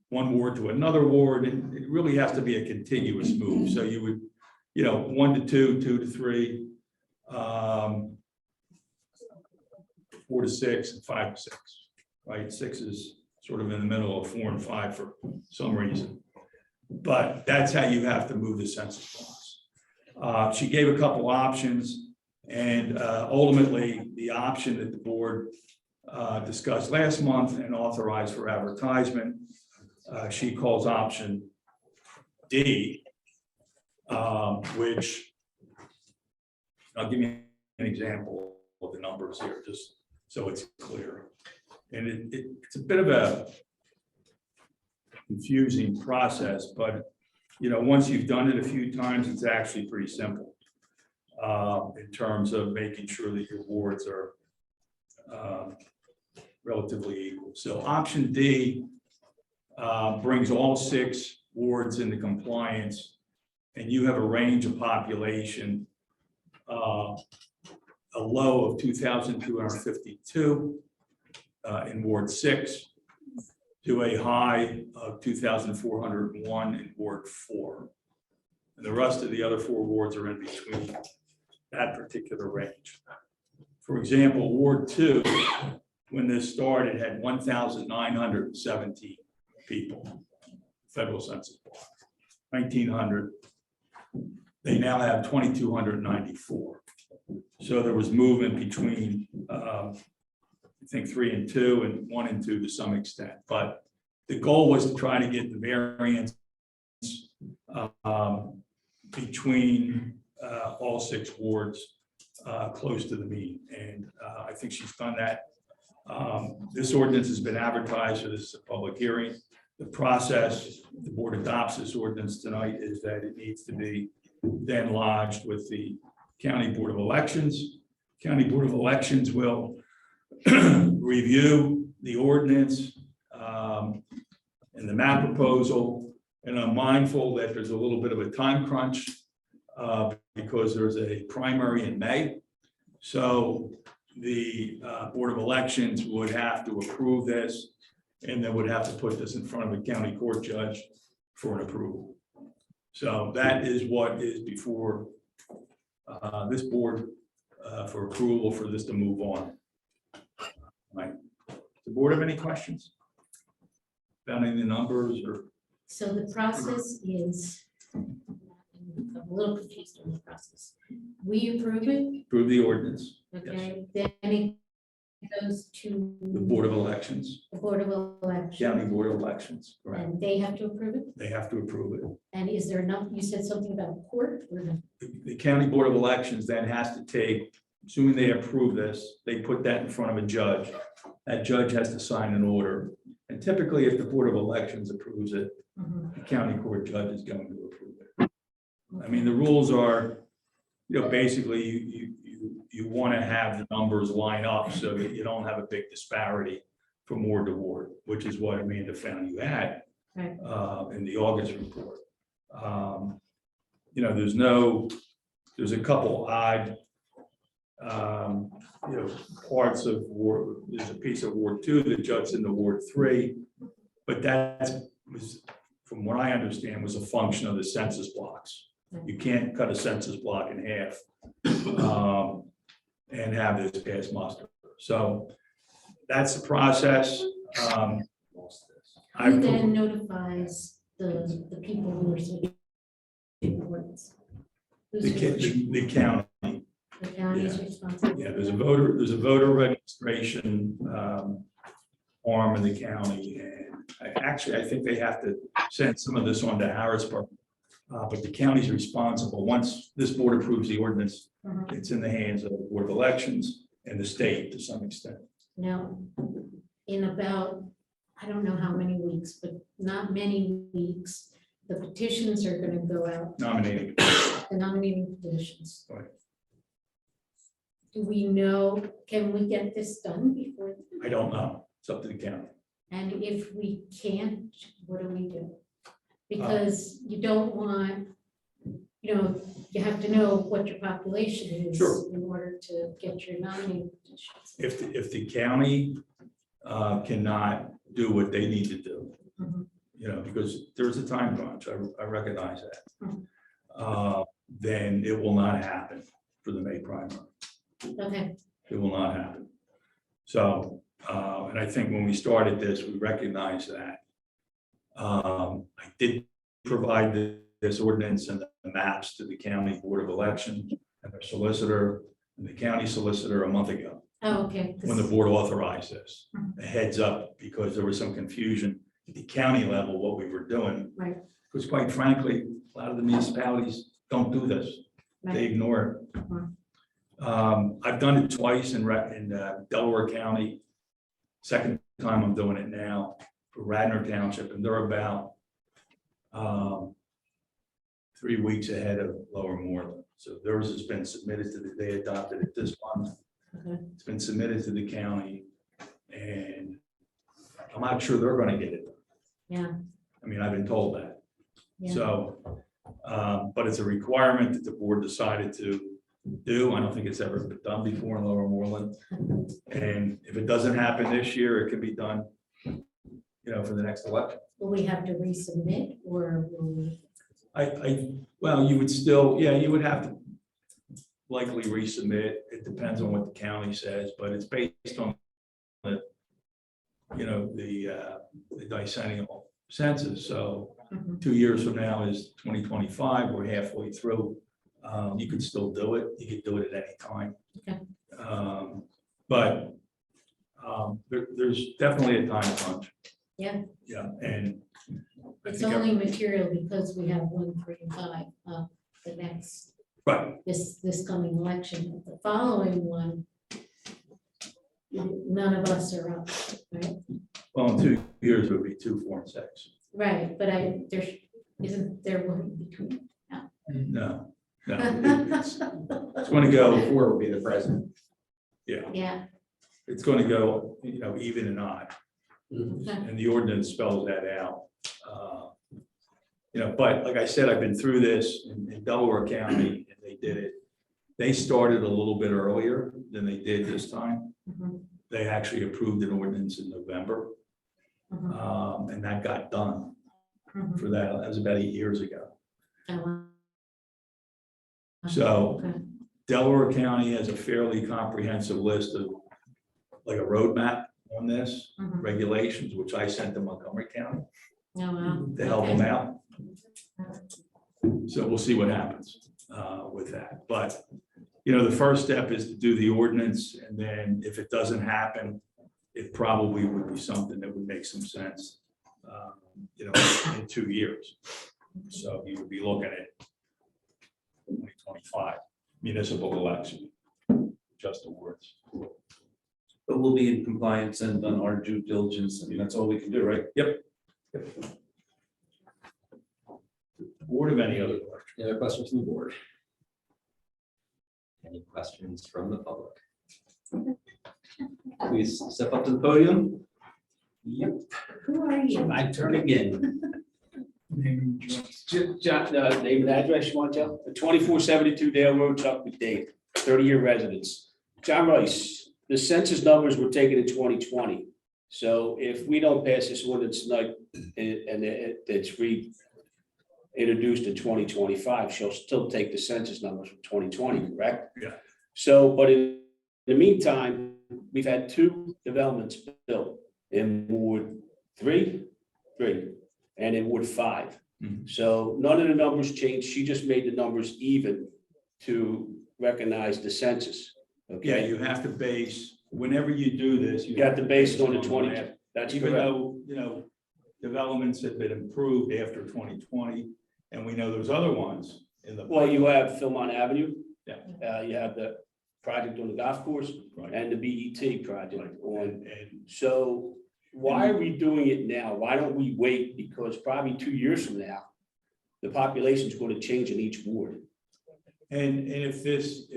E: one ward to another ward. And it really has to be a continuous move. So you would, 1 to 2, 2 to 3, 4 to 6, and 5 to 6, right? 6 is sort of in the middle of 4 and 5 for some reason. But that's how you have to move the census blocks. She gave a couple options. And ultimately, the option that the board discussed last month and authorized for advertisement, she calls option D, which I'll give you an example of the numbers here, just so it's clear. And it's a bit of a confusing process, but once you've done it a few times, it's actually pretty simple. In terms of making sure that your wards are relatively equal. So option D brings all 6 wards into compliance, and you have a range of population, a low of 2,252 in Ward 6 to a high of 2,401 in Ward 4. And the rest of the other 4 wards are in between that particular range. For example, Ward 2, when this started, had 1,917 people, federal census block, 1,900. They now have 2,294. So there was movement between, I think 3 and 2 and 1 and 2 to some extent. But the goal was to try to get the variance between all 6 wards close to the mean. And I think she's done that. This ordinance has been advertised, so this is a public hearing. The process, if the board adopts this ordinance tonight, is that it needs to be then lodged with the County Board of Elections. County Board of Elections will review the ordinance and the map proposal. And I'm mindful that there's a little bit of a time crunch because there's a primary in May. So the Board of Elections would have to approve this, and then would have to put this in front of a county court judge for an approval. So that is what is before this board for approval for this to move on. Right. Does the board have any questions about any of the numbers or?
C: So the process is, I'm a little confused on the process. We approve it,
E: Approve the ordinance,
C: okay, then it goes to
E: the Board of Elections,
C: the Board of Elections.
E: County Board of Elections, correct?
C: And they have to approve it?
E: They have to approve it.
C: And is there enough, you said something about court or no?
E: The County Board of Elections then has to take, assuming they approve this, they put that in front of a judge. That judge has to sign an order. And typically, if the Board of Elections approves it, the county court judge is going to approve it. I mean, the rules are, basically you want to have the numbers line up so that you don't have a big disparity from ward to ward, which is what Amanda found you at
C: Right.
E: in the August report. There's a couple odd parts of Ward. There's a piece of Ward 2 that juts into Ward 3, but that was, from what I understand, was a function of the census blocks. You can't cut a census block in half and have this pass muster. So that's the process.
C: Who then notifies the people who are switching wards? Who's
E: The county.
C: The county's responsible?
E: Yeah, there's a voter registration arm in the county, and I think they have to send some of this on to Harrisburg. But the county's responsible. Once this board approves the ordinance, it's in the hands of the Board of Elections and the state to some extent.
C: Now, in about, I don't know how many weeks, but not many weeks, the petitions are going to go out,
E: Nominating.
C: the nominating petitions.
E: Right.
C: Do we know, can we get this done before?
E: I don't know. It's up to the county.
C: And if we can't, what do we do? Because you don't want, you have to know what your population is
E: Sure.
C: in order to get your nominating petitions.
E: If the county cannot do what they need to do, because there's a time crunch, I recognize that. Then it will not happen for the May primary.
C: Okay,
E: It will not happen. So, and I think when we started this, we recognized that. I did provide this ordinance and the maps to the County Board of Election and their solicitor and the county solicitor a month ago,
C: oh, okay.
E: when the board authorized this. A heads up, because there was some confusion at the county level, what we were doing.
C: Right.
E: Because quite frankly, a lot of the municipalities don't do this. They ignore it. I've done it twice in Delaware County. Second time I'm doing it now for Radnor Township, and they're about 3 weeks ahead of Lower Moreland. So theirs has been submitted to they adopted it this month.
C: Okay.
E: It's been submitted to the county, And I'm not sure they're gonna get it.
C: Yeah.
E: I mean, I've been told that.
C: Yeah.
E: So, but it's a requirement that the board decided to do. I don't think it's ever been done before in Lower Moreland. And if it doesn't happen this year, it can be done, for the next election.
C: Will we have to resubmit or will we?
E: Well, you would still, you would have to likely resubmit. It depends on what the county says, but it's based on the decennial census. So 2 years from now is 2025. We're halfway through. You could still do it. You could do it at any time.
C: Okay.
E: But there's definitely a time crunch.
C: Yeah.
E: Yeah, and I
C: It's
E: think
C: only material because we have 1, 3, and 5, the next,
E: right.
C: this coming election. The following one, none of us are up, right?
E: Well, in 2 years, it would be 2, 4, and 6.
C: Right, but isn't there one between?
E: No. It's going to go,
A: 4 will be the president.
C: Yeah.
E: it's going to go, even and odd.
C: Okay.
E: And the ordinance spells that out. But like I said, I've been through this in Delaware County, and they did it. They started a little bit earlier than they did this time.
C: Mhm.
E: They actually approved an ordinance in November,
C: Mhm.
E: and that got done
C: Mhm.
E: for that. That was about 8 years ago.
C: Oh, wow.
E: So
C: Okay.
E: Delaware County has a fairly comprehensive list of, like, a roadmap on this,
C: Mhm.
E: regulations, which I sent to Montgomery County
C: Oh, wow.
E: to help them
C: Okay.
E: out. So we'll see what happens with that. But, the first step is to do the ordinance, and then if it doesn't happen, it probably would be something that would make some sense, in 2 years. So you would be looking at 2025 municipal election, just awards.
B: But we'll be in compliance and done our due diligence. I mean, that's all we can do, right?
E: Yep. Board of any other questions?
L: Any other questions from the board? Any questions from the public? Please step up to the podium. Yep.
C: Who are you?
J: My turn again. John, name and address you want, Joe? 2472 Dale Road, Chuck Dave, 30-year residence. John Rice, the census numbers were taken in 2020. So if we don't pass this ordinance tonight and it's reintroduced in 2025, she'll still take the census numbers from 2020, correct?
E: Yeah.
J: So, but in the meantime, we've had 2 developments built in Ward 3, and in Ward 5.
E: Mhm.
J: So none of the numbers changed. She just made the numbers even to recognize the census.
E: Yeah,
J: Okay,
E: you have to base, whenever you do this.
J: you got to base it on the
E: that.
J: 20. That's
E: Even
J: correct.
E: though, developments have been improved after 2020, and we know there's other ones in the.
J: Well, you have Philmont Avenue.
E: Yeah.
J: You have the project on the golf course
E: Right.
J: and the BET project on.
E: And
J: So why are we doing it now? Why don't we wait? Because probably 2 years from now, the population is going to change in each ward.
E: And if this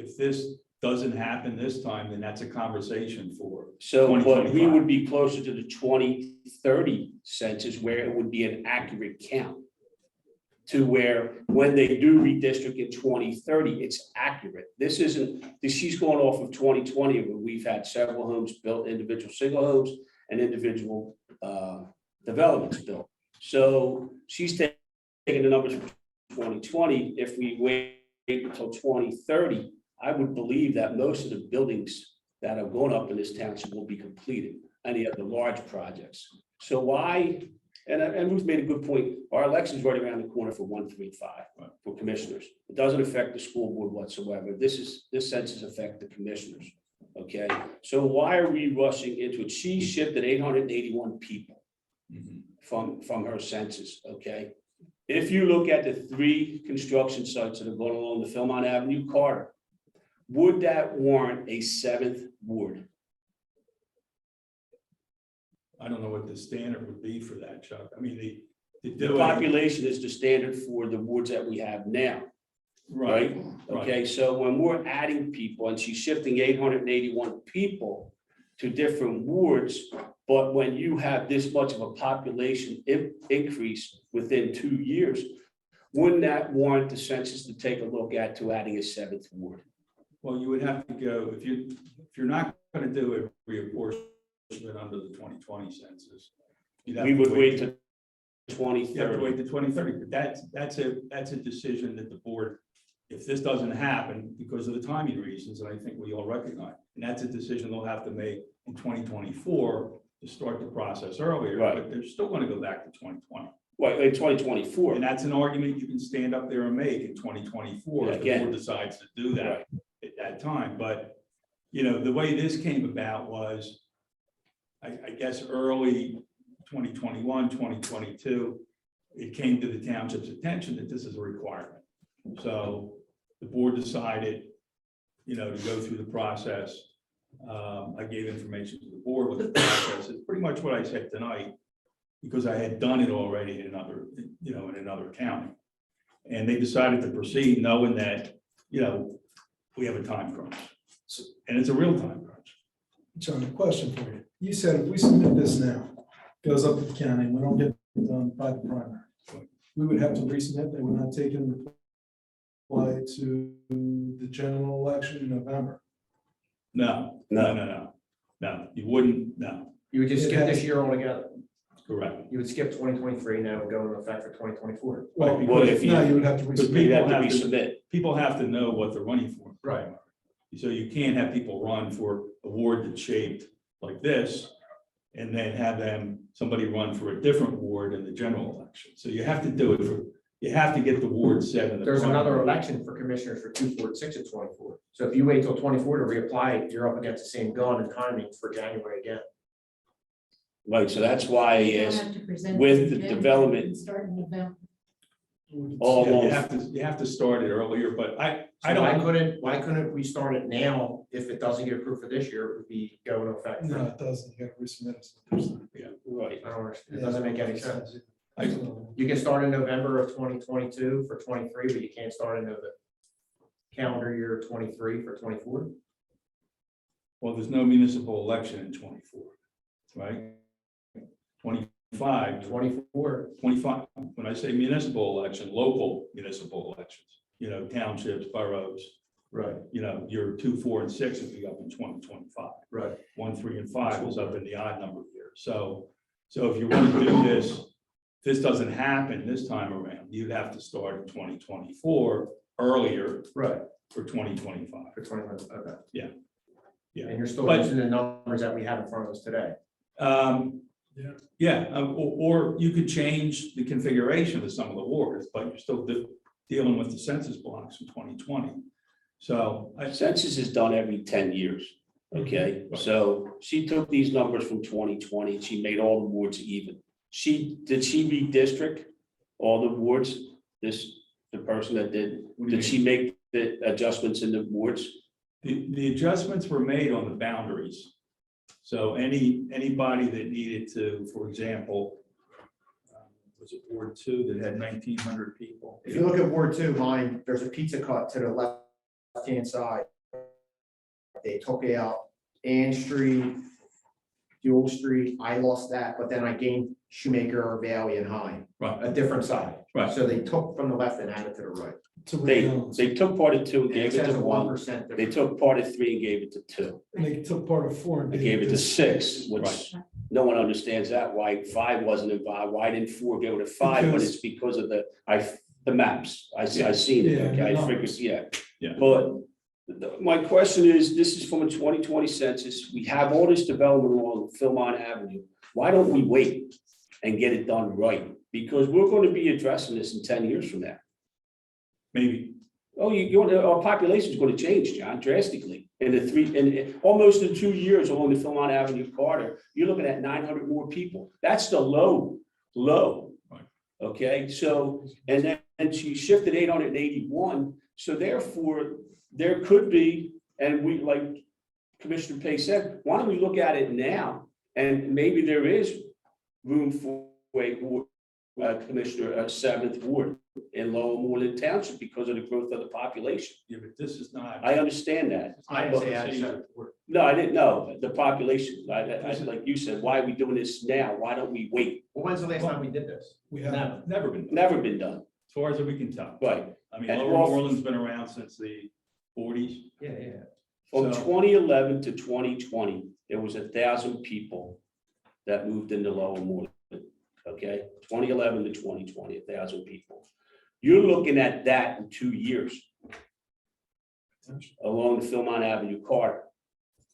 E: doesn't happen this time, then that's a conversation for.
J: So, but we
E: 2025.
J: would be closer to the 2030 census where it would be an accurate count. To where when they do redistrict in 2030, it's accurate. This isn't, she's going off of 2020, where we've had several homes built, individual single homes and individual developments built. So she's taking the numbers from 2020. If we wait until 2030, I would believe that most of the buildings that are going up in this township will be completed, any of the large projects. So why, and Ruth made a good point, our election's right around the corner for 1, 3, 5 for commissioners. It doesn't affect the school board whatsoever. This census affect the commissioners, okay? So why are we rushing into it? She shifted 881 people
E: Mhm.
J: from her census, okay? If you look at the 3 construction sites that are going along the Philmont Avenue corridor, would that warrant a 7th ward?
E: I don't know what the standard would be for that, Chuck. I mean,
J: The
E: do it-
J: population is the standard for the wards that we have now, right?
E: Right.
J: Okay, so when we're adding people and she's shifting 881 people, to different wards. But when you have this much of a population increase within 2 years, wouldn't that warrant the census to take a look at to adding a 7th ward?
E: Well, you would have to go, if you're not gonna do a reapportionment under the 2020 census. you'd have
J: We
E: to
J: would wait to
E: You have to
J: 2030.
E: wait to 2030, but that's a decision that the board, if this doesn't happen because of the timing reasons, and I think we all recognize, and that's a decision they'll have to make in 2024 to start the process earlier,
J: Right.
E: but they're still gonna go back to 2020.
J: Well, in 2024.
E: And that's an argument you can stand up there and make in 2024 if the
J: Again.
E: board decides to do that at that time. But, you know, the way this came about was, I guess, early 2021, 2022, it came to the township's attention that this is a requirement. So the board decided, you know, to go through the process. I gave information to the board with the process. It's pretty much what I said tonight, because I had done it already in another, you know, in another county. And they decided to proceed knowing that, you know, we have a time crunch. And it's a real time crunch.
K: John, a question for you. You said if we submit this now, goes up to the county, we don't get it done by the primary, we would have to resubmit, they would not take in apply to the general election in November.
E: No, you wouldn't, no,
M: You would just
K: It
M: skip
K: has-
M: this year altogether.
E: correct.
M: You would skip 2023 now and go into effect for 2024.
K: Well,
J: Well, if
K: no,
J: you,
K: you would have to
E: Because
K: resubmit.
J: you'd have to
E: People have to-
J: resubmit.
E: People have to know what they're running for.
M: Right.
E: So you can't have people run for a ward that's shaped like this, and then have somebody run for a different ward in the general election. So you have to do it you have to get the ward set in the.
M: There's another
E: primary.
M: election for commissioners for 2, 4, 6, and 24. So if you wait till 24 to reapply, you're up against the same gun and timing for January again.
J: Right, so that's why I
C: They'll
J: asked
C: have to present
J: with
C: in
J: the
C: January
J: development-
C: and Start in November.
J: all
E: Yeah,
J: along.
E: you have to start it earlier, but I
M: So
E: don't.
M: why couldn't we start it now? If it doesn't get approved for this year, it would be going into effect.
K: No, it doesn't, you gotta resubmit it.
J: Right.
M: I don't understand. It doesn't make any sense.
E: I-
M: You can start in November of 2022 for 23, but you can't start in the calendar year 23 for 24.
E: Well, there's no municipal election in 24, right? 25,
M: 24.
E: 25, when I say municipal election, local municipal elections, you know, townships, boroughs,
M: Right,
E: you know, your 2, 4, and 6 would be up in 2025.
M: right.
E: 1, 3, and 5 was up in the odd number years. So if you want to do this, if this doesn't happen this time around, you'd have to start in 2024 earlier
M: Right.
E: for 2025.
M: For 21, okay.
E: Yeah.
M: And you're still
E: But-
M: using the numbers that we have in front of us today.
E: Or you could change the configuration of some of the wards, but you're still dealing with the census blocks from 2020. So
J: Census is done every 10 years, okay?
E: Right.
J: So she took these numbers from 2020, and she made all the wards even. Did she redistrict all the wards? The person that did she make the adjustments in the wards?
E: the adjustments were made on the boundaries. So anybody that needed to, for example, was it Ward 2 that had 1,900 people?
M: If you look at Ward 2, mine, there's a pizza cut to the left-hand side. They took out Ann Street, Dual Street. I lost that, but then I gained Shoemaker, Valley, and High,
E: Right,
M: a different side.
E: Right.
M: So they took from the left and added to the right.
K: To
J: They
K: rebalance.
J: took part of 2,
M: And
J: gave
M: it
J: it
M: says
J: to
M: a
J: 1.
M: 1%
J: They
M: difference.
J: took part of 3 and gave it to 2.
K: And they took part of 4 and
J: They gave it to
K: this.
J: 6, which no one understands that, why 5 wasn't involved. Why didn't 4 go to 5? But
K: Because-
J: it's because of the maps. I seen it,
K: Yeah,
J: okay?
K: the
J: I
K: numbers.
J: figured,
E: Yeah.
J: But my question is, this is from a 2020 census. We have all this development along Philmont Avenue. Why don't we wait and get it done right? Because we're going to be addressing this in 10 years from now.
E: maybe.
J: Oh, our population is going to change, John, drastically. Almost in 2 years along the Philmont Avenue corridor, you're looking at 900 more people. That's the low.
E: Right.
J: Okay, so, and then she shifted 881. So therefore, there could be, and we, like Commissioner Pay said, why don't we look at it now? And maybe there is room for Commissioner, 7th Ward in Lower Moreland Township because of the growth of the population.
E: Yeah, but this is not.
J: I understand that.
M: I didn't say add 7th Ward.
J: No, I didn't know the population. Like you said, why are we doing this now? Why don't we wait?
M: Well, when's the last time we did this?
E: We have never been,
J: Never been done.
E: as far as we can tell.
J: Right.
E: I mean,
J: And
E: Lower
J: off-
E: Moreland's been around since the 40s.
M: Yeah.
J: From
E: So-
J: 2011 to 2020, there was 1,000 people that moved into Lower Moreland. Okay, 2011 to 2020, 1,000 people. You're looking at that in 2 years along the Philmont Avenue corridor,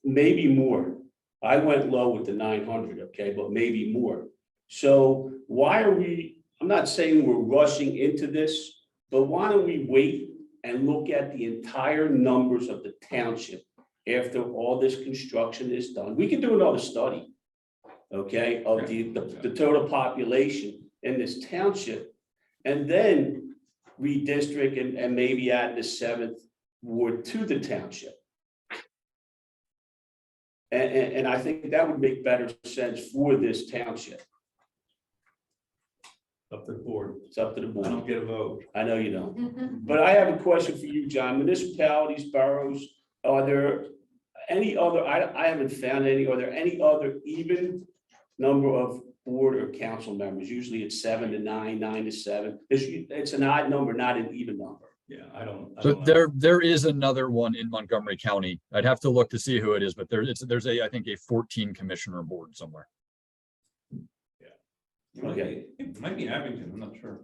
J: maybe more. I went low with the 900, okay, but maybe more. So why are we, I'm not saying we're rushing into this, but why don't we wait and look at the entire numbers of the township after all this construction is done? We could do another study, okay, of the total population in this township, and then redistrict and maybe add the 7th ward to the township. And I think that would make better sense for this township.
E: Up to the board.
J: It's up to the
E: I
J: board.
E: don't get a vote.
J: I know you don't. But I have a question for you, John. Municipalities, boroughs, are there any other, I haven't found any, are there any other even number of board or council members? Usually it's 7 to 9, 9 to 7. It's an odd number, not an even number.
E: Yeah, I don't
D: So
E: know.
D: there is another one in Montgomery County. I'd have to look to see who it is, but there's I think a 14 commissioner board somewhere.
J: Okay.
A: It might be Abington, I'm not sure.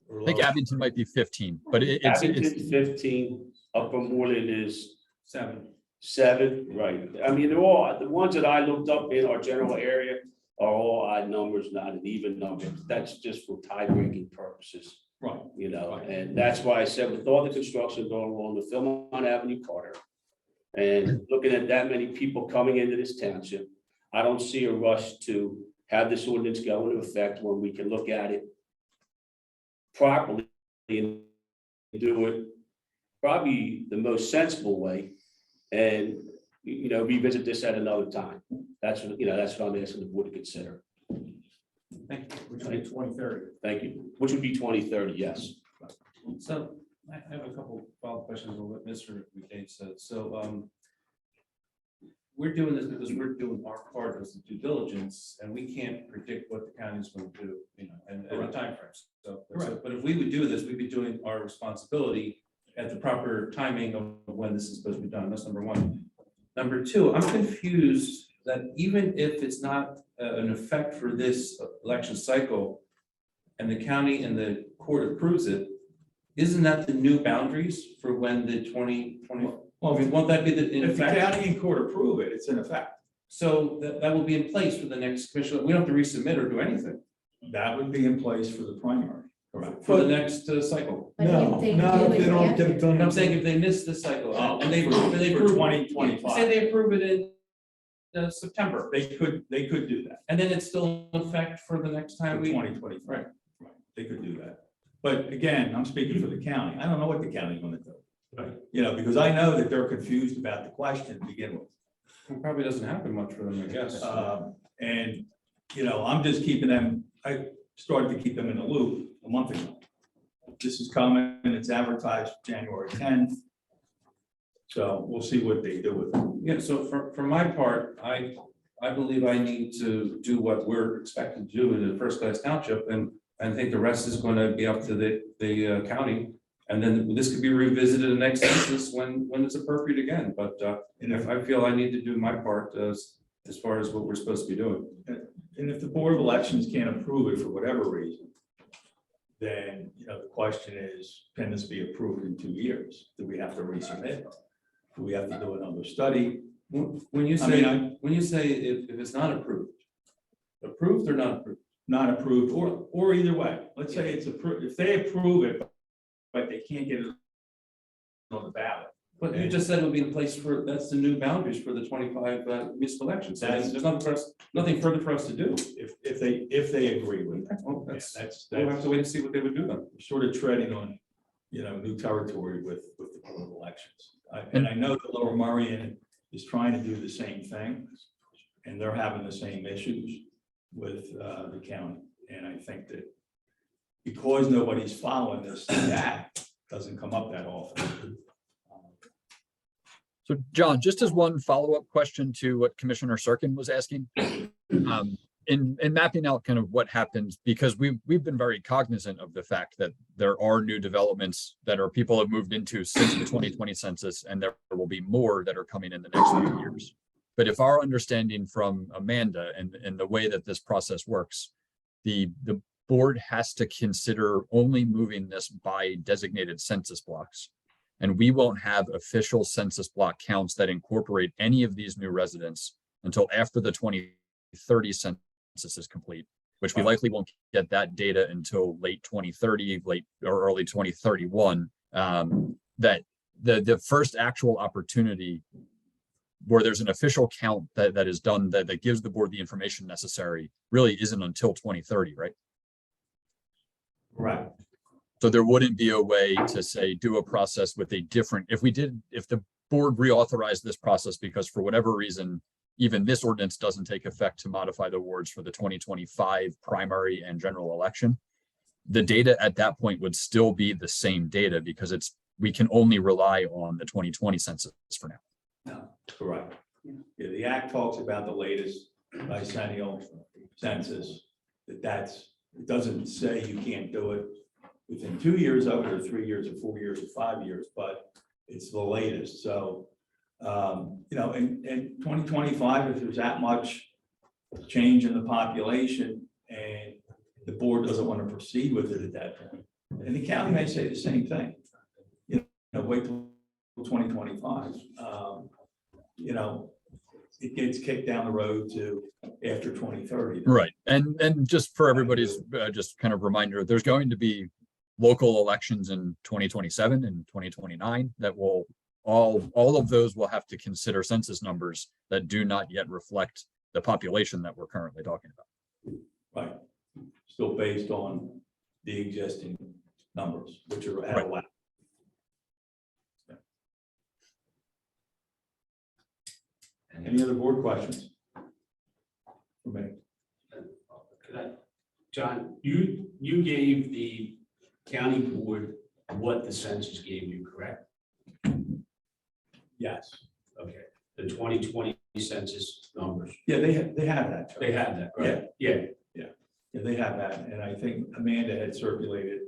E: Or
D: I think
E: lower.
D: Abington might be 15, but it's
J: Abington 15, Upper Moreland is
A: 7.
J: 7, right? I mean, they're all, the ones that I looked up in our general area are all odd numbers, not an even number. That's just for tie-breaking purposes.
E: Right.
J: You know,
E: Right.
J: and that's why I said with all the construction going along the Philmont Avenue corridor and looking at that many people coming into this township, I don't see a rush to have this ordinance go into effect when we can look at it properly and do it probably the most sensible way and, you know, revisit this at another time. That's what, that's what I'm asking the board to consider.
A: Thank you.
M: Which would be 2030.
J: Thank you. Which would be 2030, yes.
A: So I have a couple follow-up questions on what Mr. McCabe said. So we're doing this because we're doing our part as the due diligence, and we can't predict what the county's going to do, and the timeframes. So, but if we would do this, we'd be doing our responsibility at the proper timing of when this is supposed to be done. That's number one. Number two, I'm confused that even if it's not an effect for this election cycle, and the county and the court approves it, isn't that the new boundaries for when the 2020? Well, I mean, won't that be in
E: If the
A: effect?
E: county and court approve it, it's in effect.
A: So that will be in place for the next commission. We don't have to resubmit or do anything
E: That would be in place for the primary.
A: for the next cycle.
C: But if they
K: No,
C: do
K: they don't
C: it
K: get it done.
A: And I'm saying if they miss this cycle and they
E: For
A: approve,
E: 2025.
A: say they approve it in September,
E: They could do that.
A: and then it's still in effect for the next time
E: For
A: we.
E: 2025.
A: Right.
E: Right. They could do that. But again, I'm speaking for the county. I don't know what the county's gonna do.
A: Right.
E: Because I know that they're confused about the question to begin with.
A: It probably doesn't happen much for them, I guess.
E: And, I'm just keeping them, I started to keep them in the loop a month ago. This is coming, and it's advertised January 10th. So we'll see what they do with it.
A: Yeah, so for my part, I believe I need to do what we're expected to do in a first-class township, and I think the rest is going to be up to the county. And then this could be revisited in the next census when it's appropriate again, but and if I feel I need to do my part as far as what we're supposed to be doing.
E: And if the Board of Elections can't approve it for whatever reason, then, the question is, can this be approved in 2 years? Do we have to resubmit? Do we have to do another study?
A: When you say, if it's not approved or not approved?
E: Not approved, or either way. Let's say it's approved, if they approve it, but they can't get it on the ballot.
A: But you just said it would be in place that's the new boundaries for the 25 municipal elections. So there's nothing further for us to do.
E: If they agree with it.
A: Well,
E: That's
A: we'll have to wait and see what they would do then.
E: sort of treading on, new territory with the Board of Elections. And I know that Lower Merion is trying to do the same thing, and they're having the same issues with the county. And I think that because nobody's following this, that doesn't come up that often.
D: So John, just as one follow-up question to what Commissioner SIRKEN was asking, in mapping out kind of what happens, because we've been very cognizant of the fact that there are new developments that are people have moved into since the 2020 census, and there will be more that are coming in the next few years. But if our understanding from Amanda and the way that this process works, the board has to consider only moving this by designated census blocks. And we won't have official census block counts that incorporate any of these new residents until after the 2030 census is complete, which we likely won't get that data until late 2030, late or early 2031. That the first actual opportunity where there's an official count that is done that gives the board the information necessary really isn't until 2030, right?
E: Right.
D: So there wouldn't be a way to say, do a process with a different, if the board reauthorized this process because for whatever reason, even this ordinance doesn't take effect to modify the wards for the 2025 primary and general election, the data at that point would still be the same data because we can only rely on the 2020 census for now.
E: No, correct. Yeah, the act talks about the latest bicentennial census, it doesn't say you can't do it within 2 years of it, or 3 years, or 4 years, or 5 years, but it's the latest. So, in 2025, if there's that much change in the population and the board doesn't want to proceed with it at that point, and the county may say the same thing, wait till 2025. It gets kicked down the road to after 2030.
D: Right. And just for everybody's just kind of reminder, there's going to be local elections in 2027 and 2029 that will all of those will have to consider census numbers that do not yet reflect the population that we're currently talking about.
E: Right. Still based on the existing numbers, which are at a lot. Any other board questions? For me?
J: John, you gave the county board what the census gave you, correct?
E: Yes.
J: Okay, the 2020 census numbers.
E: Yeah, they have that.
J: They have that, right? Yeah.
E: Yeah, they have that, and I think Amanda had circulated,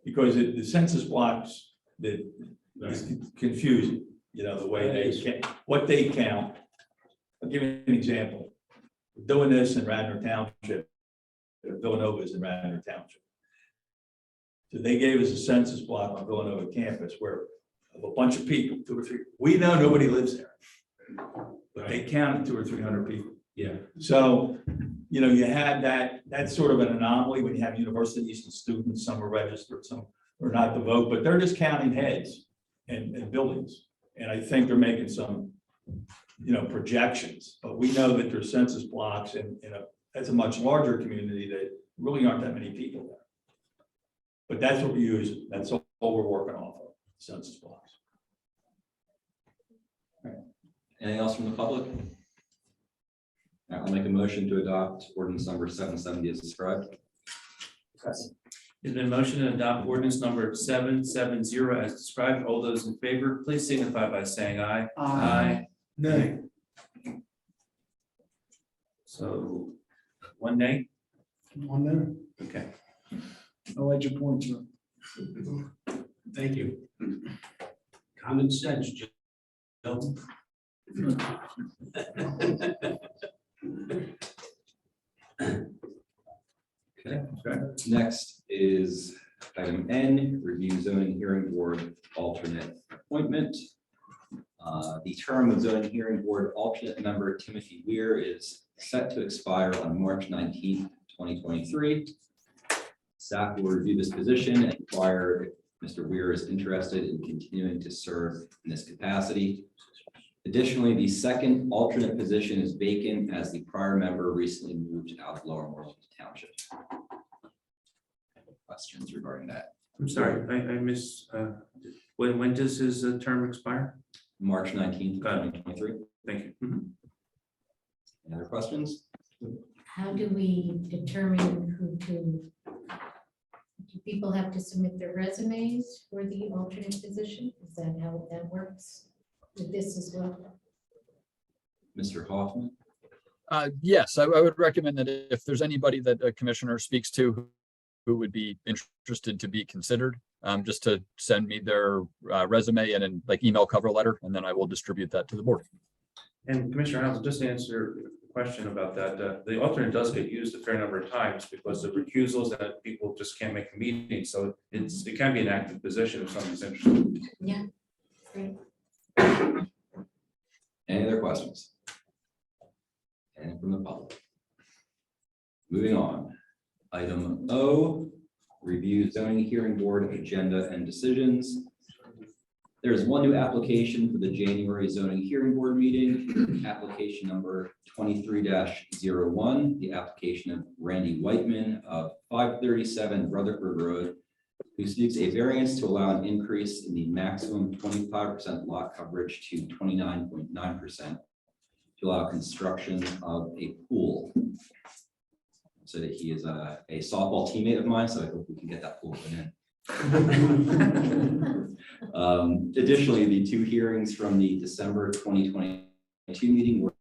E: because the census blocks that is confusing, the way they what they count. I'll give you an example. We're doing this in Radnor Township. Villanova is in Radnor Township. So they gave us a census block on Villanova campus where of a bunch of people, 2 or 3. We know nobody lives there, but they counted 200 or 300 people.
J: Yeah.
E: So, you had that's sort of an anomaly when you have universities and students, some are registered, some are not to vote, but they're just counting heads and buildings. And I think they're making some, projections, but we know that there's census blocks that's a much larger community that really aren't that many people there. But that's what we use. That's all we're working off of, census blocks.
L: Anything else from the public? I'll make a motion to adopt ordinance number 770 as described.
A: It's been motion to adopt ordinance number 770 as described. All those in favor, please signify by saying aye. Aye.
K: Nay.
A: So, one nay?
K: On there.
A: Okay.
K: I'll let your points up.
J: Thank you. Common sense, Joe.
L: Okay. Next is item N, review zoning hearing board alternate appointment. The term of zoning hearing board alternate member Timothy Weir is set to expire on March 19th, 2023. Staff will review this position and inquire if Mr. Weir is interested in continuing to serve in this capacity. Additionally, the second alternate position is vacant as the prior member recently moved out of Lower Moreland Township. Questions regarding that?
A: I'm sorry, I missed, when does his term expire?
L: March 19th,
A: Got it.
L: 2023.
A: Thank you. Mhm.
L: Any other questions?
C: How do we determine do people have to submit their resumes for the alternate position? Is that how that works? with this as well?
L: Mr. Hoffman?
D: Yes, I would recommend that if there's anybody that a commissioner speaks to who would be interested to be considered, just to send me their resume and then like email cover letter, and then I will distribute that to the board.
A: And Commissioner House, just to answer the question about that, the alternate does get used a fair number of times because of recusals that people just can't make a meeting. So it can be an active position if somebody's interested.
C: Yeah, great.
L: Any other questions? And from the public? Moving on. Item O, review zoning hearing board agenda and decisions. There is one new application for the January zoning hearing board meeting, application number 23-01, the application of Randy Whiteman of 537 Rutherford Road, who seeks a variance to allow an increase in the maximum 25% lot coverage to 29.9% to allow construction of a pool. So that he is a softball teammate of mine, so I hope we can get that pool put in. Additionally, the two hearings from the December 2022 meeting were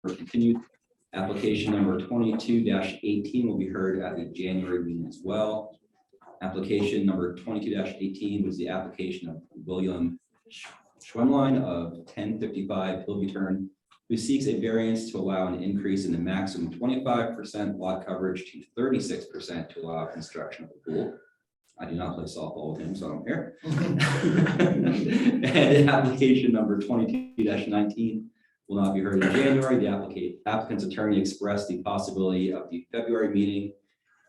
L: continued. Application number 22-18 will be heard at the January meeting as well. Application number 22-18 was the application of William Schwemline of 1055 Hillview Turn, who seeks a variance to allow an increase in the maximum 25% lot coverage to 36% to allow construction of the pool. I do not play softball with him, so I don't care. And application number 22-19 will not be heard in January. The applicant's attorney expressed the possibility of the February meeting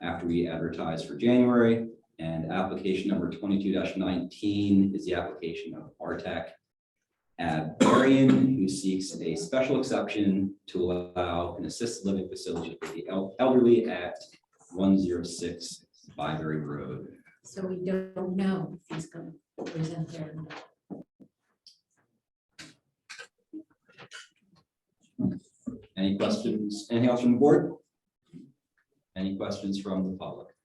L: after we advertise for January. And application number 22-19 is the application of Artek Bryn, who seeks a special exception to allow an assisted living facility for the elderly at 106 Byberry Road.
C: So we don't know if he's going to present there.
L: Any questions? Anything else from the board? Any questions from the public?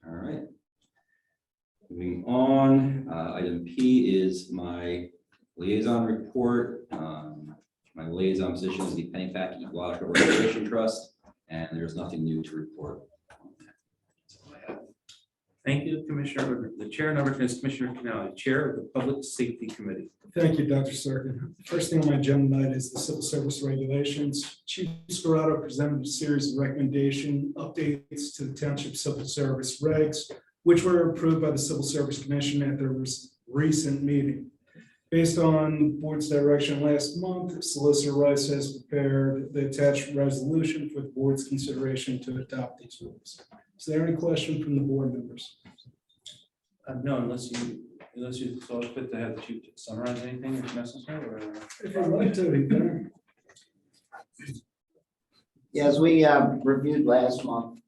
L: All right. Moving on, item P is my liaison report. My liaison position is the Pennypack Ecological Restoration Trust, and there's nothing new to report.
A: Thank you, Commissioner. The chair number 10 is Commissioner Canali, Chair of the Public Safety Committee.
K: Thank you, Dr. SIRKEN. The first thing on my agenda tonight is the civil service regulations. Chief Scarrato presented a series of recommendation updates to the township civil service regs, which were approved by the Civil Service Commission at their recent meeting. Based on the board's direction last month, Solicitor Rice has prepared the attached resolution for the board's consideration to adopt these rules. Is there any question from the board members?
A: No, unless you saw fit to have the chief summarize anything if necessary. Or...
K: If I'd like to, you can.
M: Yeah, as we reviewed last month,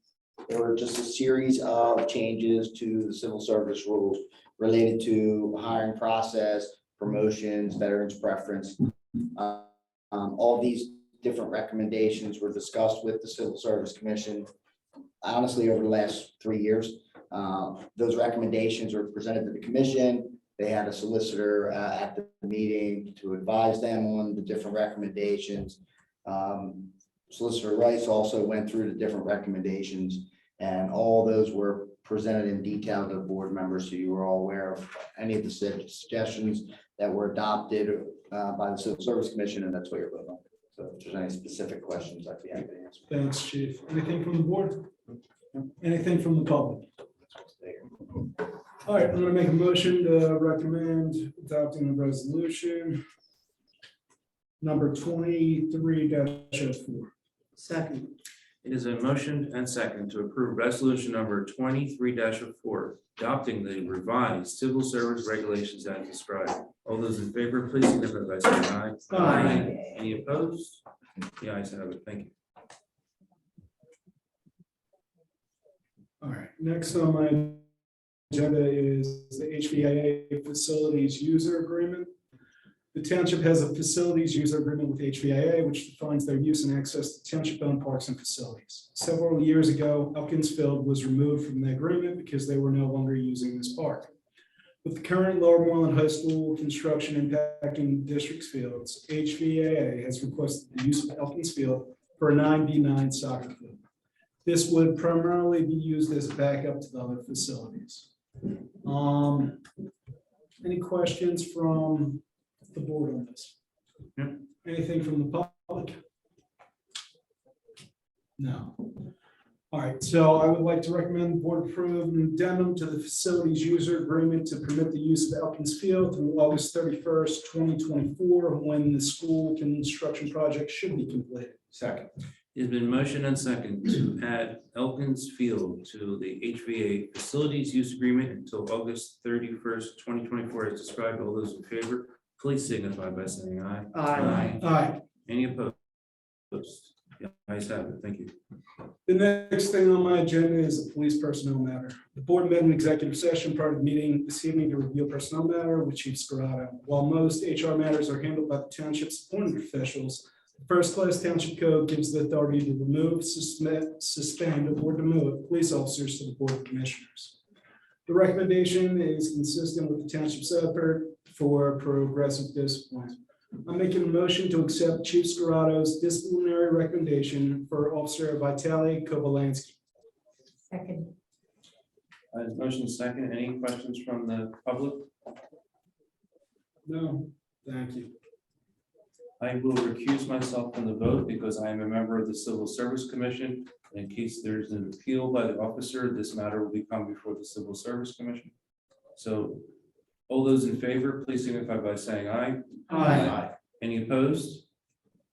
M: there were just a series of changes to the civil service rules related to hiring process, promotions, veterans preference. All these different recommendations were discussed with the Civil Service Commission, honestly, over the last 3 years. Those recommendations were presented to the commission. They had a solicitor at the meeting to advise them on the different recommendations. Solicitor Rice also went through the different recommendations, and all those were presented in detail to the board members, so you were all aware of any of the suggestions that were adopted by the Civil Service Commission, and that's what you're voting on. So if there's any specific questions, I'd be happy to answer.
K: Thanks, Chief. Anything from the board? Anything from the public? All right, I'm going to make a motion to recommend adopting the resolution number 23-04.
G: Second.
A: It is a motion and second to approve resolution number 23-04, adopting the revised civil service regulations as described. All those in favor, please signify by saying aye.
K: Aye.
A: Any opposed? The ayes have it. Thank you.
K: All right, next on my agenda is the HVIA facilities user agreement. The township has a facilities user agreement with HVIA, which defines their use and access to township-owned parks and facilities. Several years ago, Elkins Field was removed from the agreement because they were no longer using this park. With the current Lower Moreland High School construction impacting the district's fields, HVAA has requested the use of Elkins Field for a 9v9 soccer field. This would primarily be used as a backup to the other facilities. Any questions from the board on this?
A: Yep.
K: Anything from the public? No. All right, so I would like to recommend the board approve an addendum to the facilities user agreement to permit the use of Elkins Field through August 31st, 2024, when the school construction project should be completed.
I: Second.
A: It's been motion and second to add Elkins Field to the HVA Facilities Use Agreement until August 31st, 2024, as described. All those in favor, please signify by saying aye.
G: Aye.
K: Aye.
A: Any opposed? The ayes have it. Thank you.
K: The next thing on my agenda is a police personnel matter. The board met in executive session prior to the meeting this evening to review a personnel matter with Chief Scarrato. While most HR matters are handled by the township's appointed officials, the first-class township code gives the authority to remove, suspend, or demote police officers to the board of commissioners. The recommendation is consistent with the township's effort for progressive discipline. I'm making a motion to accept Chief Scarrato's disciplinary recommendation for Officer Vitaly Kovalansky.
C: Second.
A: Motion second. Any questions from the public?
K: No, thank you.
A: I will recuse myself from the vote because I am a member of the Civil Service Commission. In case there's an appeal by the officer, this matter will come before the Civil Service Commission. So all those in favor, please signify by saying aye.
K: Aye.
A: Any opposed?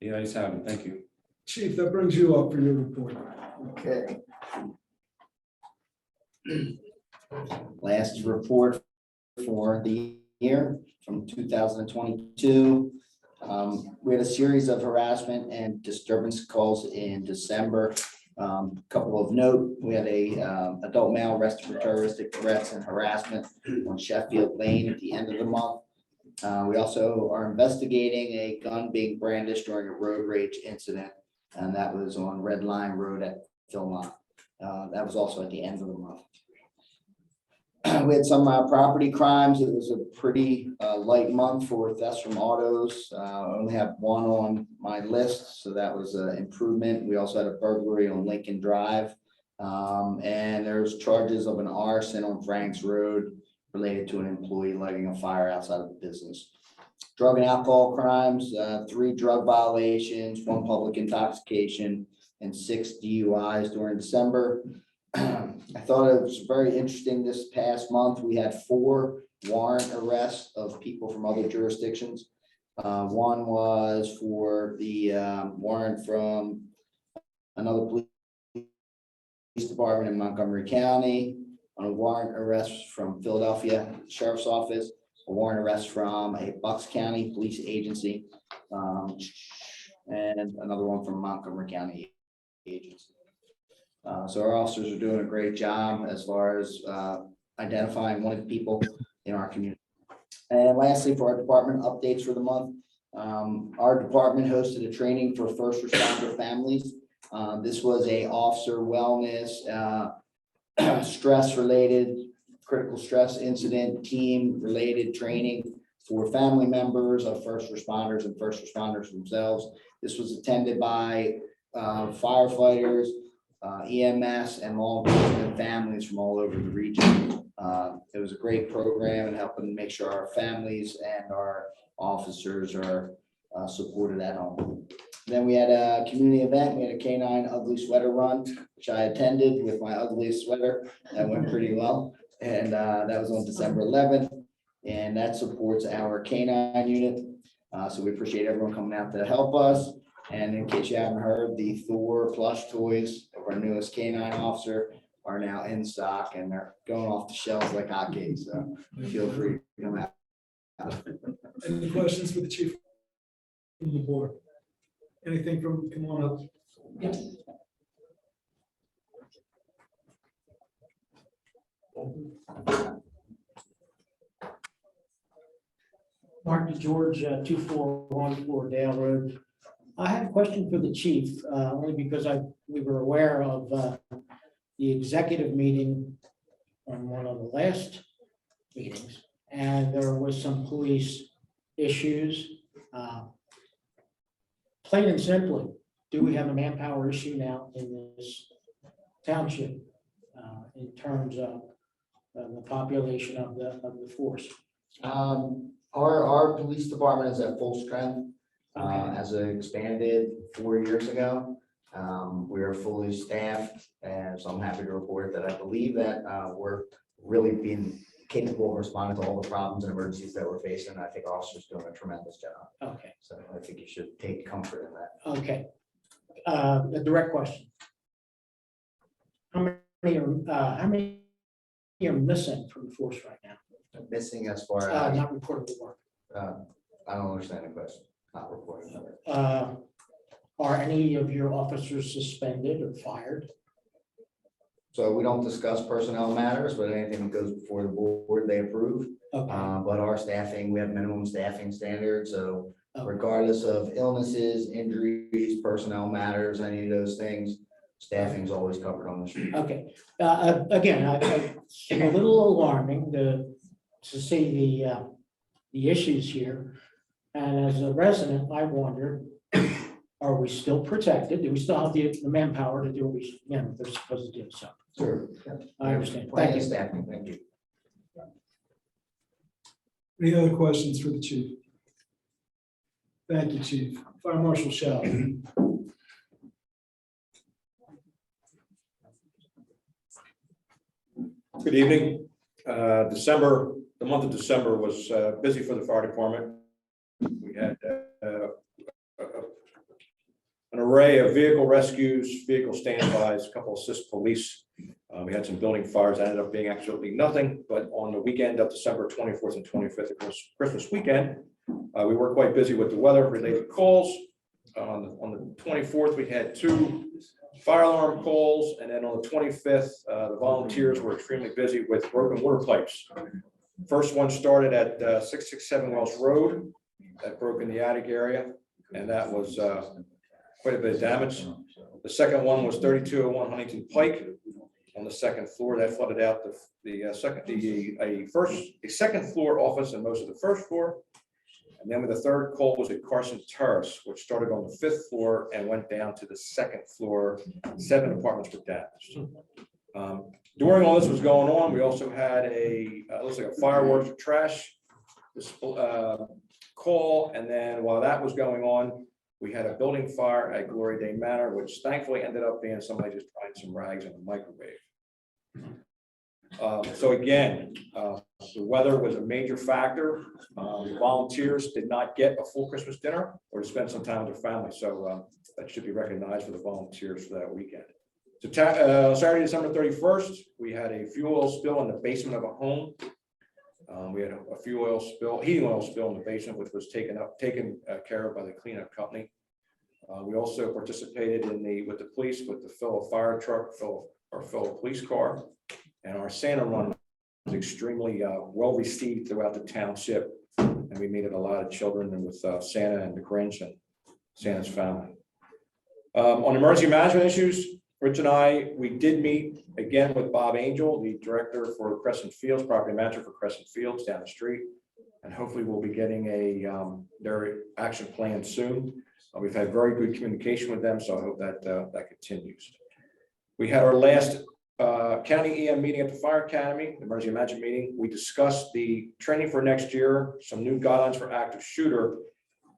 A: The ayes have it. Thank you.
K: Chief, that brings you up for your report.
M: Okay. Last report for the year from 2022. We had a series of harassment and disturbance calls in December. Couple of note, we had a adult male arrested for terroristic threats and harassment on Sheffield Lane at the end of the month. We also are investigating a gun being brandished during a road rage incident, and that was on Red Line Road at Philmont. That was also at the end of the month. We had some property crimes. It was a pretty light month for thefts from autos. I only have one on my list, so that was an improvement. We also had a burglary on Lincoln Drive. And there's charges of an arson on Franks Road related to an employee lighting a fire outside of the business. Drug and alcohol crimes, 3 drug violations, 1 public intoxication, and 6 DUIs during December. I thought it was very interesting this past month. We had 4 warrant arrests of people from other jurisdictions. One was for the warrant from another police department in Montgomery County, on a warrant arrest from Philadelphia Sheriff's Office, a warrant arrest from a Bucks County police agency, and another one from Montgomery County agency. So our officers are doing a great job as far as identifying wanted people in our community. And lastly, for our department updates for the month, our department hosted a training for first responder families. This was a officer wellness, stress-related, critical stress incident team-related training for family members of first responders and first responders themselves. This was attended by firefighters, EMS, and law enforcement families from all over the region. It was a great program and helping make sure our families and our officers are supported at home. Then we had a community event. We had a canine ugly sweater run, which I attended with my ugliest sweater. That went pretty well. And that was on December 11th. And that supports our canine unit. So we appreciate everyone coming out to help us. And in case you haven't heard, the Thor plush toys of our newest canine officer are now in stock and they're going off the shelves like hotcakes. So feel free to come out.
K: Any questions for the chief from the board? Anything from, come on up. Yes.
N: Mark DeGeorge, 2414 Dale Road. I have a question for the chief, only because we were aware of the executive meeting on one of the last meetings, and there was some police issues. Plain and simply, do we have a manpower issue now in this township in terms of the population of the force?
M: Our police department is at full strength,
N: Okay.
M: as it expanded 4 years ago. We are fully staffed, and so I'm happy to report that I believe that we're really being capable of responding to all the problems and emergencies that we're facing. I think our officers doing a tremendous job.
N: Okay,
M: So I think you should take comfort in that.
N: okay. A direct question. How many are missing from the force right now?
M: Missing as far as,
N: Not reported to work.
M: I don't understand the question, not reporting.
N: Are any of your officers suspended or fired?
M: So we don't discuss personnel matters, but anything that goes before the board, they approve.
N: Okay,
M: But our staffing, we have minimum staffing standards, so
N: Okay.
M: regardless of illnesses, injuries, personnel matters, any of those things, staffing is always covered on the street.
N: okay. Again, it's a little alarming to see the issues here. And as a resident, I wonder, are we still protected? Do we still have the manpower to do what we, they're supposed to do? So
M: Sure.
N: I understand.
M: Plenty
N: Thank
M: of
N: you.
M: staffing, thank you.
K: Any other questions for the chief? Thank you, Chief. Fire Marshal Shell.
O: Good evening. The month of December was busy for the fire department. We had an array of vehicle rescues, vehicle standbys, a couple of assist police. We had some building fires, ended up being absolutely nothing, but on the weekend of December 24th and 25th, of course, Christmas weekend, we were quite busy with the weather-related calls. On the 24th, we had 2 fire alarm calls, and then on the 25th, the volunteers were extremely busy with broken water pipes. First one started at 667 Wells Road, that broke in the attic area, and that was quite a bit of damage. The second one was 3201 Huntington Pike on the 2nd floor. That flooded out a second floor office and most of the 1st floor. And then with the 3rd call was at Carson Terrace, which started on the 5th floor and went down to the 2nd floor. 7 apartments were damaged. During all this was going on, we also had looks like a fireworks or trash call. And then while that was going on, we had a building fire at Glory Day Manor, which thankfully ended up being somebody just trying some rags in the microwave. So again, the weather was a major factor. Volunteers did not get a full Christmas dinner or to spend some time with their family. So that should be recognized for the volunteers for that weekend. So Saturday, December 31st, we had a fuel oil spill in the basement of a home. We had a fuel oil spill, heating oil spill in the basement, which was taken care of by the cleanup company. We also participated with the police with the fill fire truck, fill police car, and our Santa run was extremely well received throughout the township, and we met a lot of children and with Santa and the Grinch and Santa's family. On emergency management issues, Rich and we did meet again with Bob Angel, the director for Crescent Fields, property manager for Crescent Fields down the street. And hopefully we'll be getting their action plan soon. We've had very good communication with them, so I hope that continues. We had our last county EM meeting at the Fire Academy, the emergency management meeting. We discussed the training for next year, some new guidelines for active shooter.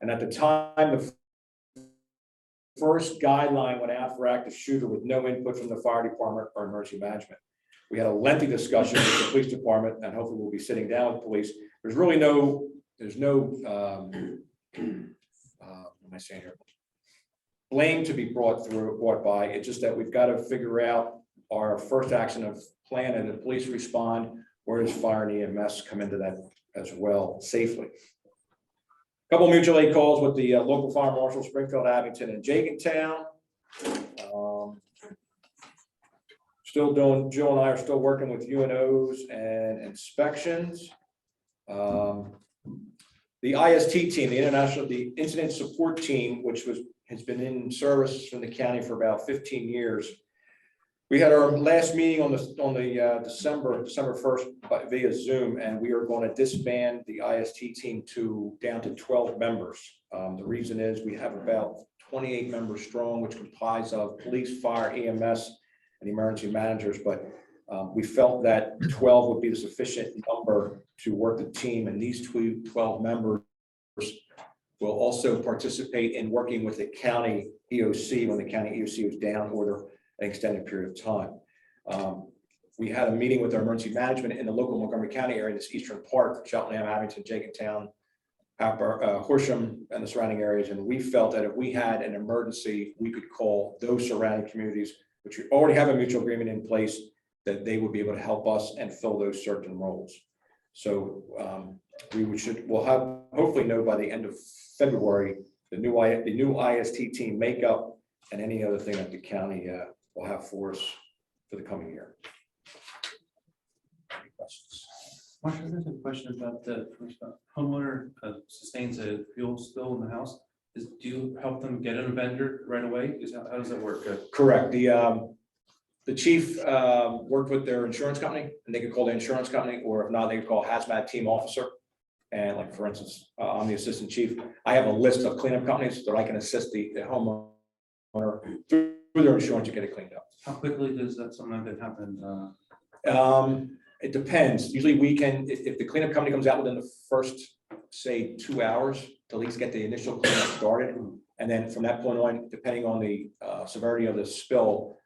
O: And at the time, the first guideline went out for active shooter with no input from the fire department or emergency management. We had a lengthy discussion with the police department, and hopefully we'll be sitting down with police. There's really no blame to be brought by. It's just that we've got to figure out our first action of plan, and the police respond. Where does fire and EMS come into that as well safely? Couple mutual aid calls with the local fire marshal, Springfield, Abington, and Jenkintown. Still doing, Jill and I are still working with UNOs and inspections. The IST team, the Incident Support Team, which has been in service from the county for about 15 years. We had our last meeting on December 1st via Zoom, and we are going to disband the IST team down to 12 members. The reason is we have about 28 members strong, which comprise of police, fire, EMS, and emergency managers, but we felt that 12 would be the sufficient number to work the team, and these 12 members will also participate in working with the county EOC when the county EOC was down for an extended period of time. We had a meeting with our emergency management in the local Montgomery County area, this Eastern Park, Cheltenham, Abington, Jenkintown, Horsham, and the surrounding areas, and we felt that if we had an emergency, we could call those surrounding communities, which we already have a mutual agreement in place, that they would be able to help us and fill those certain roles. So we'll have hopefully know by the end of February the new IST team makeup and any other thing that the county will have for us for the coming year. Any questions?
A: Marshall, there's a question about the homeowner sustains a fuel spill in the house. Do you help them get in a vendor right away? How does that work?
O: Correct. The chief worked with their insurance company, and they could call the insurance company, or if not, they could call hazmat team officer. And like, for instance, I'm the assistant chief. I have a list of cleanup companies that I can assist the homeowner through their insurance to get it cleaned up.
A: How quickly does something like that happen?
O: It depends. Usually we can, if the cleanup company comes out within the first, say, 2 hours to at least get the initial cleanup started. And then from that point on, depending on the severity of the spill,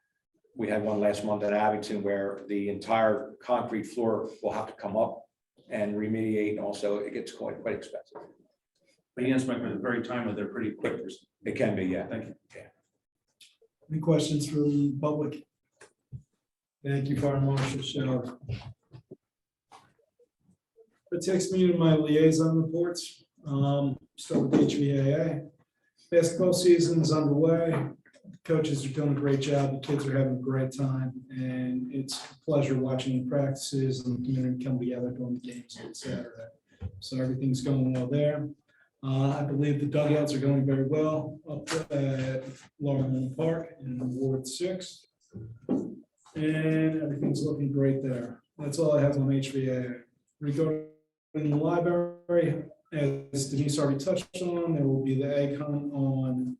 O: we had one last month at Abington where the entire concrete floor will have to come up and remediate. And also it gets quite expensive.
A: But you answered my very timely, they're pretty quick.
O: It can be, yeah.
A: Thank you.
O: Yeah.
K: Any questions from the public? Thank you, Fire Marshal Sheriff. That takes me to my liaison reports. Start with HVAA. Basketball season is underway. Coaches are doing a great job. The kids are having a great time, and it's a pleasure watching the practices and the community come together during the games on Saturday. So everything's going well there. I believe the dugouts are going very well up at Moreland Park in Ward 6. And everything's looking great there. That's all I have on HVAA. Regarding the library, as Denise already touched on, there will be the egg hunt on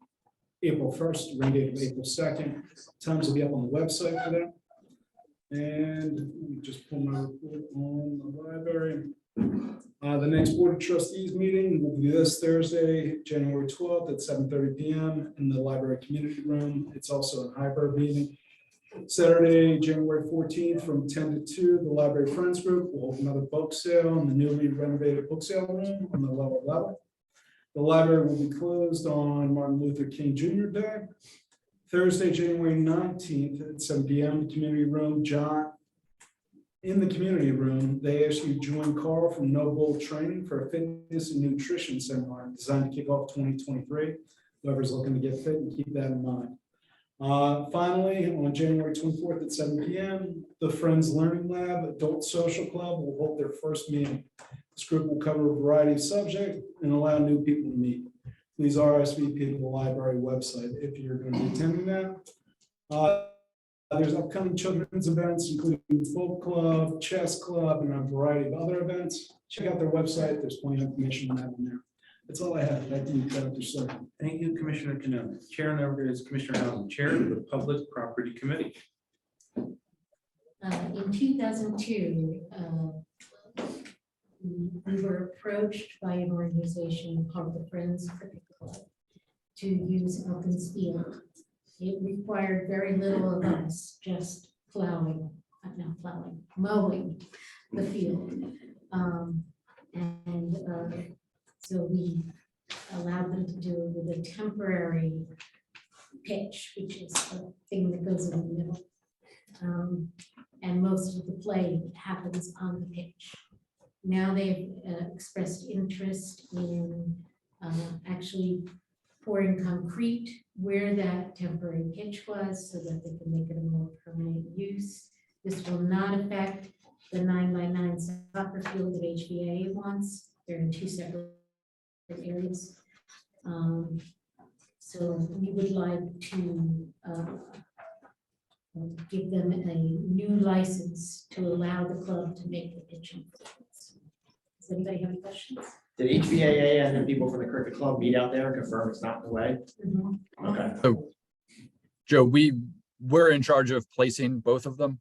K: April 1st, rain date of April 2nd. Times will be up on the website for that. And let me just pull my report on the library. The next Board of Trustees meeting will be this Thursday, January 12th at 7:30 p.m. in the library community room. It's also a hybrid meeting. Saturday, January 14th from 10 to 2, the Library Friends Group will hold another book sale in the newly renovated book sale room on the lower level. The library will be closed on Martin Luther King Jr. Day. Thursday, January 19th at 7 p.m. Community room. John, in the community room, they ask you to join Carl from No Bull Training for a fitness and nutrition seminar designed to kick off 2023. Whoever's looking to get fit, and keep that in mind. Finally, on January 24th at 7 p.m., the Friends Learning Lab Adult Social Club will hold their first meeting. This group will cover a variety of subjects and allow new people to meet. Please RSVP to the library website if you're going to be attending that. There's upcoming children's events, including folk club, chess club, and a variety of other events. Check out their website. There's plenty of information on that in there. That's all I have. Back to you, Dr. Sutton.
A: Thank you, Commissioner Cano. Chair number is Commissioner Allen, Chair of the Public Property Committee.
C: In 2002, we were approached by an organization called the Friends Cricket Club to use Athyn's field. It required very little of us, just mowing the field. So we allowed them to do it with a temporary pitch, which is the thing that goes in the middle. And most of the play happens on the pitch. Now they've expressed interest in actually pouring concrete where that temporary pitch was so that they can make it a more permanent use. This will not affect the 9x9 soccer field that HVA wants. They're in two separate areas. So we would like to give them a new license to allow the club to make the pitching. Does anybody have any questions?
M: Did HVAA and the people from the cricket club meet out there and confirm it's not in the way? Okay.
D: So, Joe, we're in charge of placing both of them.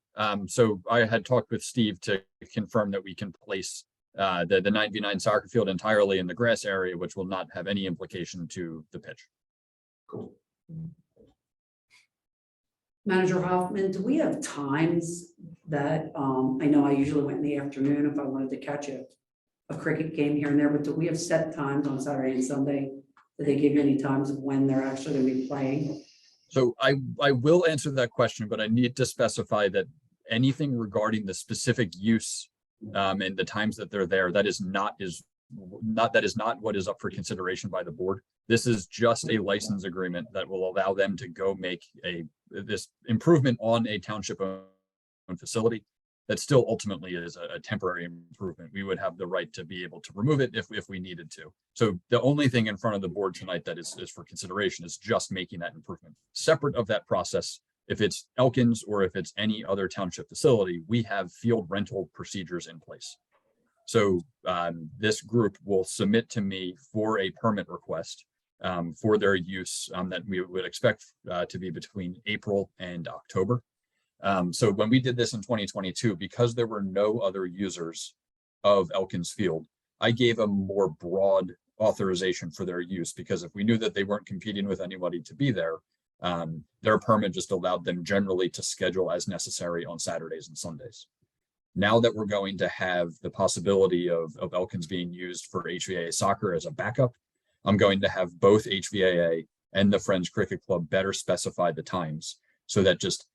D: So I had talked with Steve to confirm that we can place the 9v9 soccer field entirely in the grass area, which will not have any implication to the pitch.
M: Cool.
G: Manager Hoffman, do we have times that, I know I usually went in the afternoon if I wanted to catch a cricket game here and there, but do we have set times on Saturday and Sunday? Do they give you any times of when they're actually going to be playing?
D: So I will answer that question, but I need to specify that anything regarding the specific use and the times that they're there, that is not what is up for consideration by the board. This is just a license agreement that will allow them to go make this improvement on a township owned facility. That still ultimately is a temporary improvement. We would have the right to be able to remove it if we needed to. So the only thing in front of the board tonight that is for consideration is just making that improvement. Separate of that process, if it's Elkins or if it's any other township facility, we have field rental procedures in place. So this group will submit to me for a permit request for their use that we would expect to be between April and October. So when we did this in 2022, because there were no other users of Elkins Field, I gave a more broad authorization for their use, because if we knew that they weren't competing with anybody to be there, their permit just allowed them generally to schedule as necessary on Saturdays and Sundays. Now that we're going to have the possibility of Elkins being used for HVAA soccer as a backup, I'm going to have both HVAA and the Friends Cricket Club better specify the times, so that just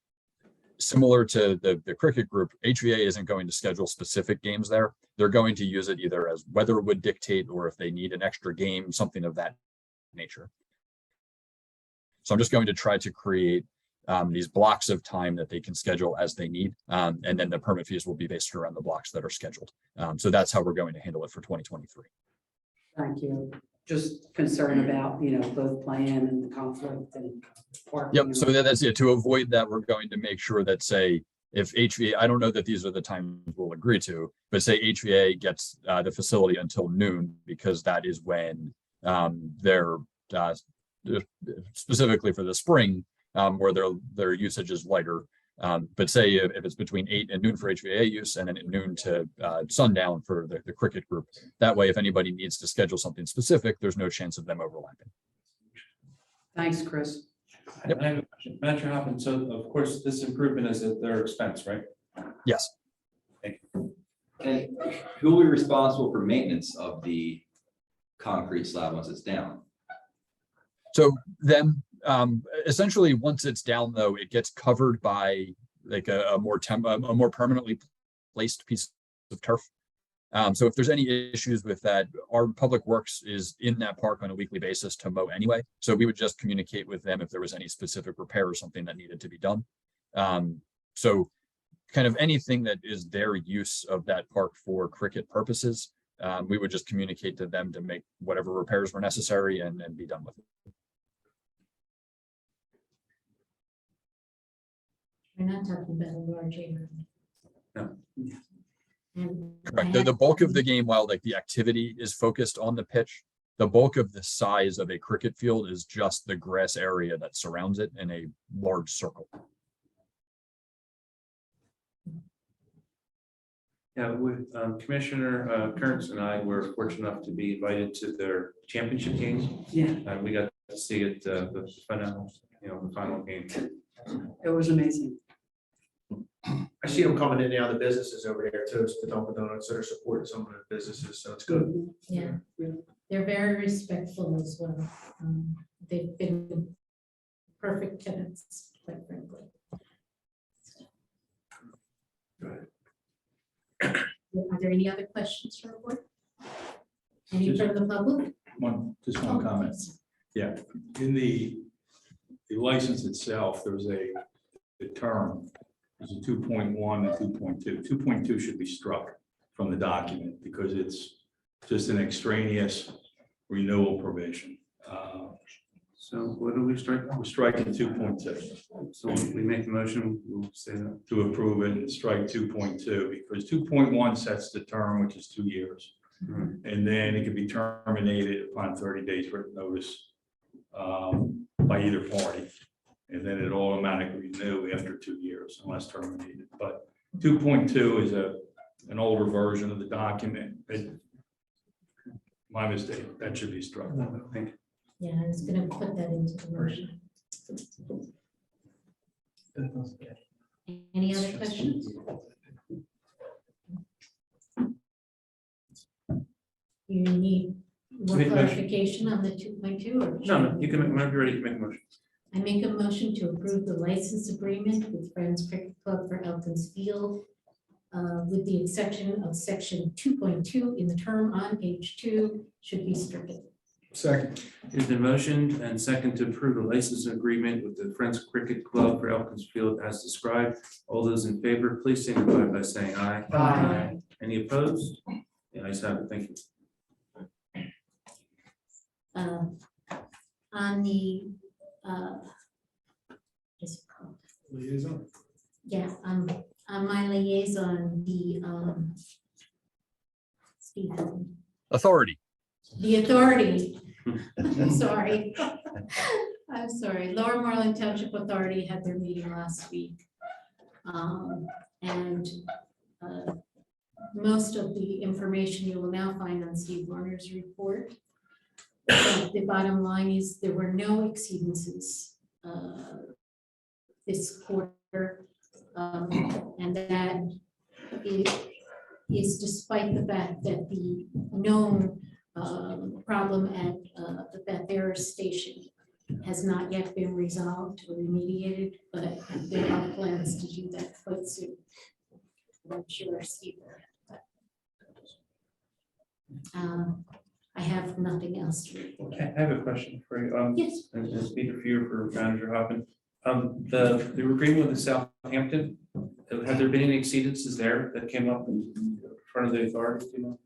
D: similar to the cricket group, HVA isn't going to schedule specific games there. They're going to use it either as weather would dictate, or if they need an extra game, something of that nature. So I'm just going to try to create these blocks of time that they can schedule as they need. And then the permit fees will be based around the blocks that are scheduled. So that's how we're going to handle it for 2023.
G: Thank you. Just concern about, both plan and the conflict and parking.
D: Yep. So that's it. To avoid that, we're going to make sure that, say, if HVA, I don't know that these are the times we'll agree to, but say HVA gets the facility until noon, because that is when they're specifically for the spring, where their usage is lighter. But say if it's between 8 and noon for HVA use, and then at noon to sundown for the cricket group, that way, if anybody needs to schedule something specific, there's no chance of them overlapping.
G: Thanks, Chris.
D: Yep.
P: I have a question. Manager Hoffman, so of course, this improvement is at their expense, right?
D: Yes.
P: Thank you.
L: And who will be responsible for maintenance of the concrete slab once it's down?
D: So then, essentially, once it's down, though, it gets covered by like a more permanently placed piece of turf. So if there's any issues with that, our public works is in that park on a weekly basis to mow anyway. So we would just communicate with them if there was any specific repair or something that needed to be done. So kind of anything that is their use of that park for cricket purposes, we would just communicate to them to make whatever repairs were necessary and be done with it.
C: We're not talking about a large area.
A: No.
C: And
D: Correct. The bulk of the game, while like the activity is focused on the pitch, the bulk of the size of a cricket field is just the grass area that surrounds it in a large circle.
A: Yeah, with Commissioner Kurtz and I were fortunate enough to be invited to their championship games.
G: Yeah,
A: And we got to see it, the final game.
G: it was amazing.
M: I see them coming in now, the businesses over there too, the Dunkin' Donuts that are supporting some of the businesses, so it's good.
C: yeah, they're very respectful as well. They've been perfect tenants, quite frankly. Are there any other questions for the board? Any from the public?
E: Just one comment. Yeah, in the license itself, there's a term, there's a 2.1 and 2.2. 2.2 should be struck from the document because it's just an extraneous renewal provision.
A: So what do we strike?
E: We're striking 2.2
A: So we make the motion, we'll say that.
E: to approve it and strike 2.2 because 2.1 sets the term, which is 2 years.
A: Right.
E: And then it can be terminated upon 30 days written notice by either party. And then it automatically renew after 2 years unless terminated. But 2.2 is an older version of the document. My mistake, that should be struck.
A: Thank you.
C: Yeah, I was gonna put that into the motion. Any other questions? You need more
A: Make a motion.
C: clarification on the 2.2 or?
A: No, you can, whenever you're ready, you can make a motion.
C: I make a motion to approve the license agreement with Friends Cricket Club for Elkins Field, with the exception of section 2.2 in the term on page 2 should be stricken.
K: Second.
A: It's been motioned and second to approve the license agreement with the Friends Cricket Club for Elkins Field as described. All those in favor, please signify by saying aye.
N: Aye.
A: Any opposed? The ayes have it. Thank you.
C: On the, what's it called?
K: Liaison.
C: Yeah, on my liaison, the, Steve,
D: Authority.
C: the authority, I'm sorry. I'm sorry, Lower Moreland Township Authority had their meeting last week. And most of the information you will now find on Steve Warner's report. The bottom line is there were no exceedances this quarter. And that is despite the fact that the known problem at the Beth Ayres station has not yet been resolved or remediated, but there are plans to do that quite soon. I'm sure Steve will have that. I have nothing else to report.
P: I have a question for you.
C: Yes.
P: And it's either for you or for Manager Hoffman. The agreement with the Southampton, have there been any exceedances there that came up in front of the authority? You know?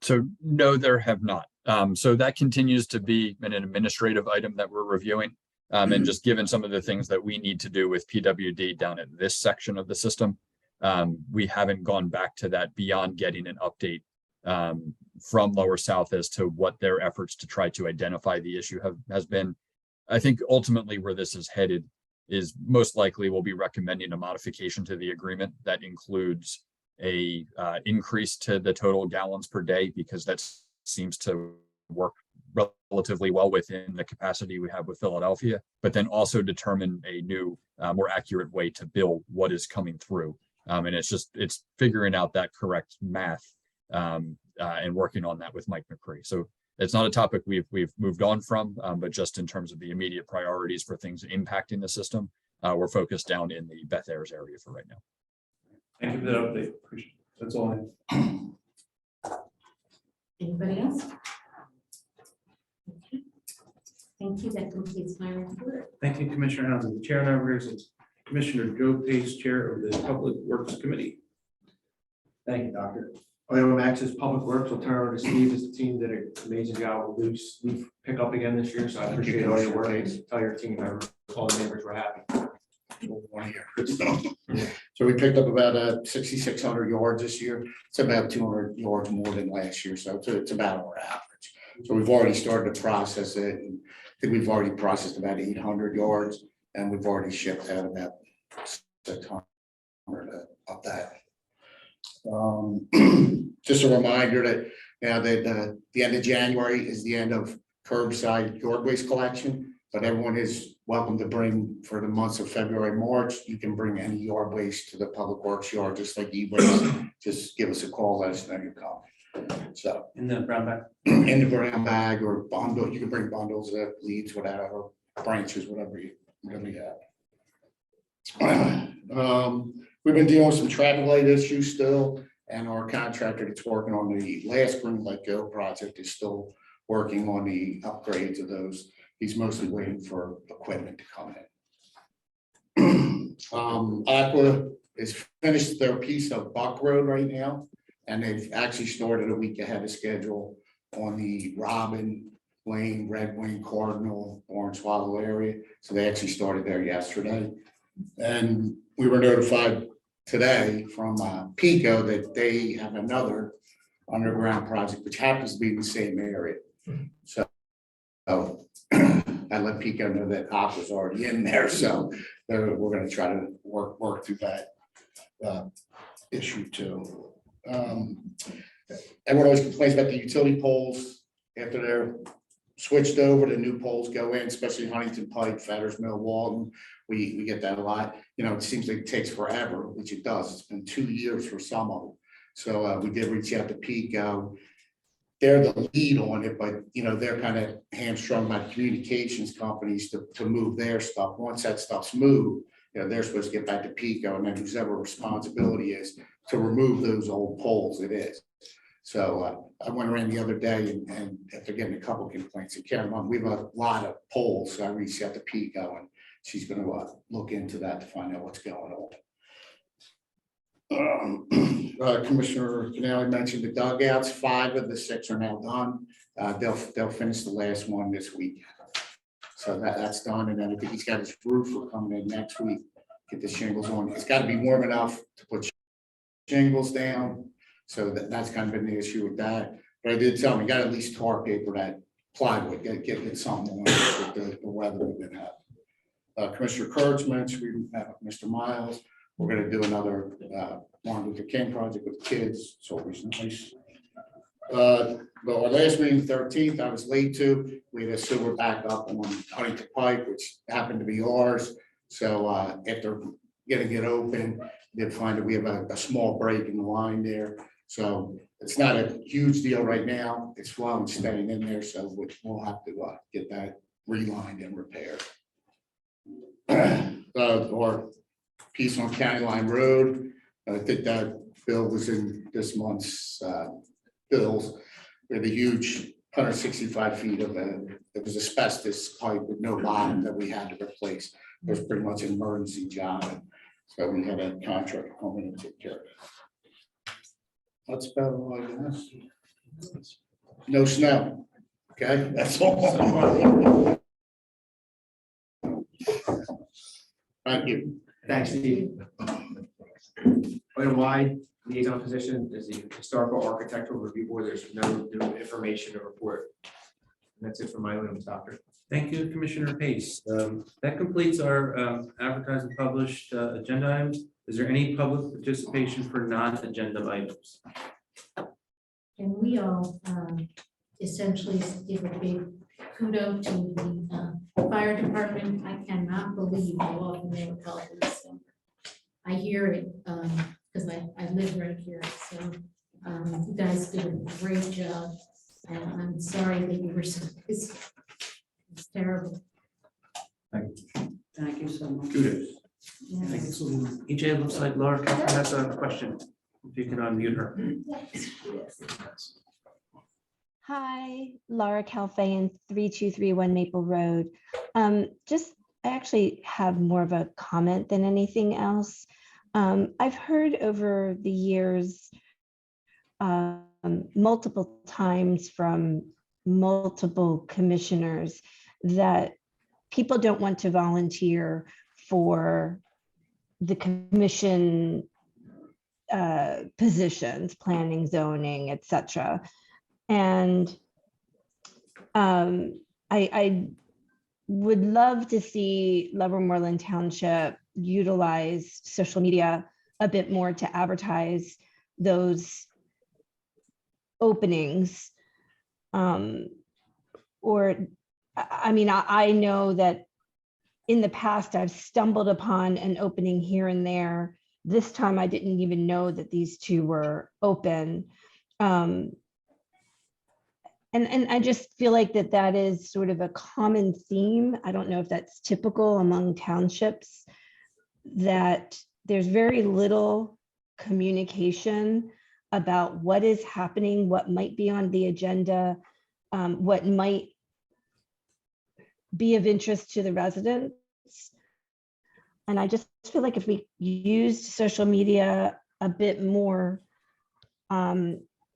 D: So no, there have not. So that continues to be an administrative item that we're reviewing. And just given some of the things that we need to do with PWD down at this section of the system, we haven't gone back to that beyond getting an update from Lower South as to what their efforts to try to identify the issue has been. I think ultimately where this is headed is most likely we'll be recommending a modification to the agreement that includes a increase to the total gallons per day, because that seems to work relatively well within the capacity we have with Philadelphia, but then also determine a new, more accurate way to bill what is coming through. And it's figuring out that correct math and working on that with Mike McCree. So it's not a topic we've moved on from, but just in terms of the immediate priorities for things impacting the system, we're focused down in the Beth Ayres area for right now.
P: Thank you for that update. Appreciate it. That's all I have.
C: Anybody else? Okay. Thank you. That completes my report.
A: Thank you, Commissioner Housen. The chair now is Commissioner Joe Pace, Chair of the Public Works Committee.
M: Thank you, Doctor. Max's Public Works will turn over to Steve. As the team did an amazing job with leaf pickup again this year, so I appreciate all your work. Tell your team members, all the neighbors were happy.
B: Good stuff. So we picked up about 6,600 yards this year. It's about 200 yards more than last year, so it's about our average. So we've already started to process it, and I think we've already processed about 800 yards, and we've already shipped out about 600 of that. Just a reminder that the end of January is the end of curbside yard waste collection, but everyone is welcome to bring for the months of February, March. You can bring any yard waste to the Public Works yard, just like e-waste. Just give us a call, let us know you're coming. So
A: In the brown bag.
B: in the brown bag or bundle, you can bring bundles of leaves, whatever, branches, whatever you have. We've been dealing with some traffic light issues still, and our contractor that's working on the last Green Light Go project is still working on the upgrades of those. He's mostly waiting for equipment to come in. Aqua is finished their piece of Buck Road right now, and they've actually started a week ahead of schedule on the Robin
M: Lane, Red Wing, Cardinal, Orange Swallow area. So they actually started there yesterday. And we were notified today from Pico that they have another underground project, which happens to be in the same area. So I let Pico know that Aqua's already in there, so we're gonna try to work through that issue too. Everyone always complains about the utility poles after they're switched over, the new poles go in, especially Huntington Pike, Fetters Mill, Walton. We get that a lot. You know, it seems like it takes forever, which it does. It's been 2 years for some of them. So we did reach out to Pico. They're the lead on it, but you know, they're kind of hamstrung by communications companies to move their stuff. Once that stuff's moved, you know, they're supposed to get back to Pico, and then whoever responsibility is to remove those old poles, it is. So I went around the other day and after getting a couple complaints, I can't remember, we have a lot of poles, so I reached out to Pico and she's gonna look into that to find out what's going on. Commissioner Canali mentioned the dugouts. 5 of the 6 are now done. They'll finish the last one this weekend. So that's done, and then I think he's got his roofer coming in next week, get the shingles on. It's got to be warm enough to put shingles down. So that's kind of been the issue with that. But I did tell him, you got to at least tar paper that plywood, get something on it with the weather we've been having. Commissioner Kurtz mentioned, we met with Mr. Miles. We're going to do another Martin Luther King project with kids. It's always nice. But our last meeting, the 13th, I was late to. We had a sewer backup on Huntington Pike, which happened to be ours. So after getting it open, did find that we have a small break in the line there. So it's not a huge deal right now. It's flowing, staying in there. So we'll have to get that relined and repaired. Or piece on County Line Road. I think that bill was in this month's bills. We had a huge 165 feet of it was asbestos pipe with no bottom that we had to replace. It was pretty much an emergency job. And so we had a contractor come in and take care of it. That's about all I guess. No snow. Okay, that's all. Thank you.
Q: Thanks, Steve. Item Y, liaison position is the Historical Architectural Review Board. There's no new information to report. And that's it for my items, Doctor.
A: Thank you, Commissioner Pace. That completes our advertised and published agenda items. Is there any public participation for non-agenda items?
C: And we all essentially give a big kudo to the fire department. I cannot believe how often they were called in December. I hear it because I live right here. So you guys did a great job. And I'm sorry that you were so busy. It's terrible.
G: Thank you so much.
A: Kudos.
C: Yes.
A: EJ, looks like Laura Kelly has a question. If you can unmute her.
R: Hi, Laura Calfayan, 3231 Maple Road. I actually have more of a comment than anything else. I've heard over the years multiple times from multiple commissioners that people don't want to volunteer for the commission positions, planning, zoning, etc. And I would love to see Moreland Township utilize social media a bit more to advertise those openings. Or, I mean, I know that in the past I've stumbled upon an opening here and there. This time I didn't even know that these two were open. And I just feel like that is sort of a common theme. I don't know if that's typical among townships, that there's very little communication about what is happening, what might be on the agenda, what might be of interest to the residents. And I just feel like if we used social media a bit more,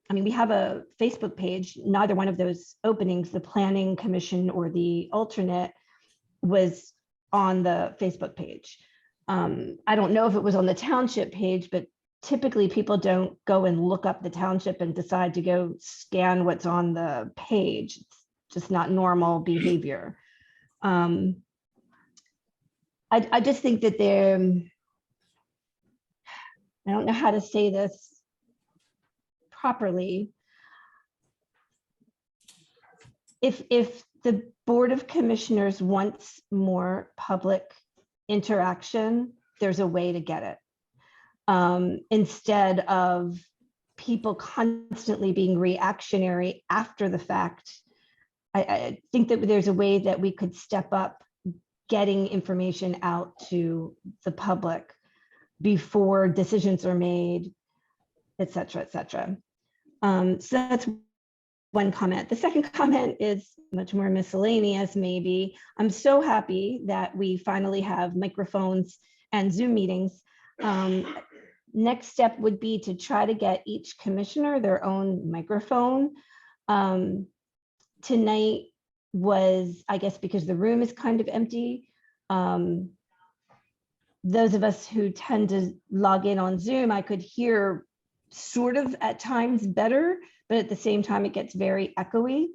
R: I mean, we have a Facebook page, neither one of those openings, the planning commission or the alternate, was on the Facebook page. I don't know if it was on the township page, but typically people don't go and look up the township and decide to go scan what's on the page. It's just not normal behavior. I just think that they're, I don't know how to say this properly. If the Board of Commissioners wants more public interaction, there's a way to get it. Instead of people constantly being reactionary after the fact, I think that there's a way that we could step up getting information out to the public before decisions are made, et cetera, et cetera. So that's one comment. The second comment is much more miscellaneous, maybe. I'm so happy that we finally have microphones and Zoom meetings. Next step would be to try to get each commissioner their own microphone. Tonight was, I guess, because the room is kind of empty. Those of us who tend to log in on Zoom, I could hear sort of at times better, but at the same time, it gets very echoey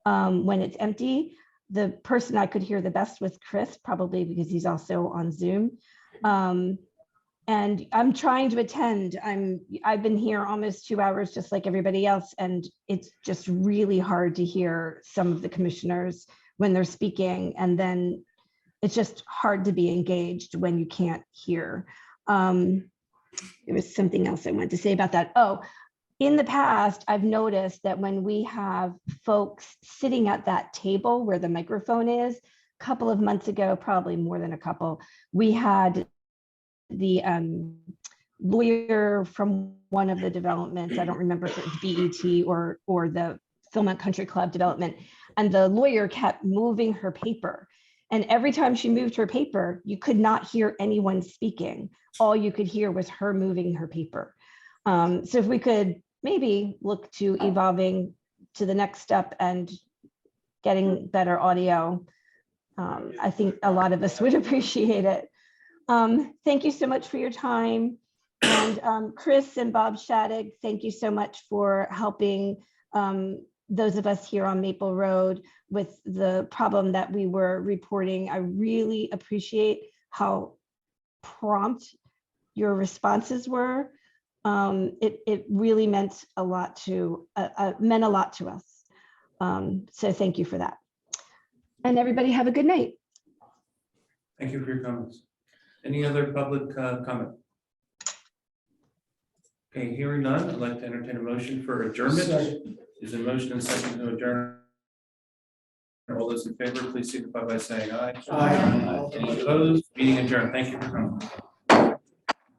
R: when it's empty. The person I could hear the best was Chris, probably because he's also on Zoom. And I'm trying to attend. I've been here almost 2 hours, just like everybody else, and it's just really hard to hear some of the commissioners when they're speaking, and then it's just hard to be engaged when you can't hear. There was something else I wanted to say about that. Oh, in the past, I've noticed that when we have folks sitting at that table where the microphone is, a couple of months ago, probably more than a couple, we had the lawyer from one of the developments, I don't remember if it was BET or the Philmont Country Club development, and the lawyer kept moving her paper. And every time she moved her paper, you could not hear anyone speaking. All you could hear was her moving her paper. So if we could maybe look to evolving to the next step and getting better audio, I think a lot of us would appreciate it. Thank you so much for your time. And Chris and Bob Shattuck, thank you so much for helping those of us here on Maple Road with the problem that we were reporting. I really appreciate how prompt your responses were. It really meant a lot to us. So thank you for that. And everybody have a good night.
P: Thank you for your comments. Any other public comment? Okay, hearing none, I'd like to entertain a motion for adjournment.
K: Second.
P: Is a motion and second to adjourn. All those in favor, please signify by saying aye.
K: Aye.
P: Any opposed? Meeting adjourned. Thank you for coming.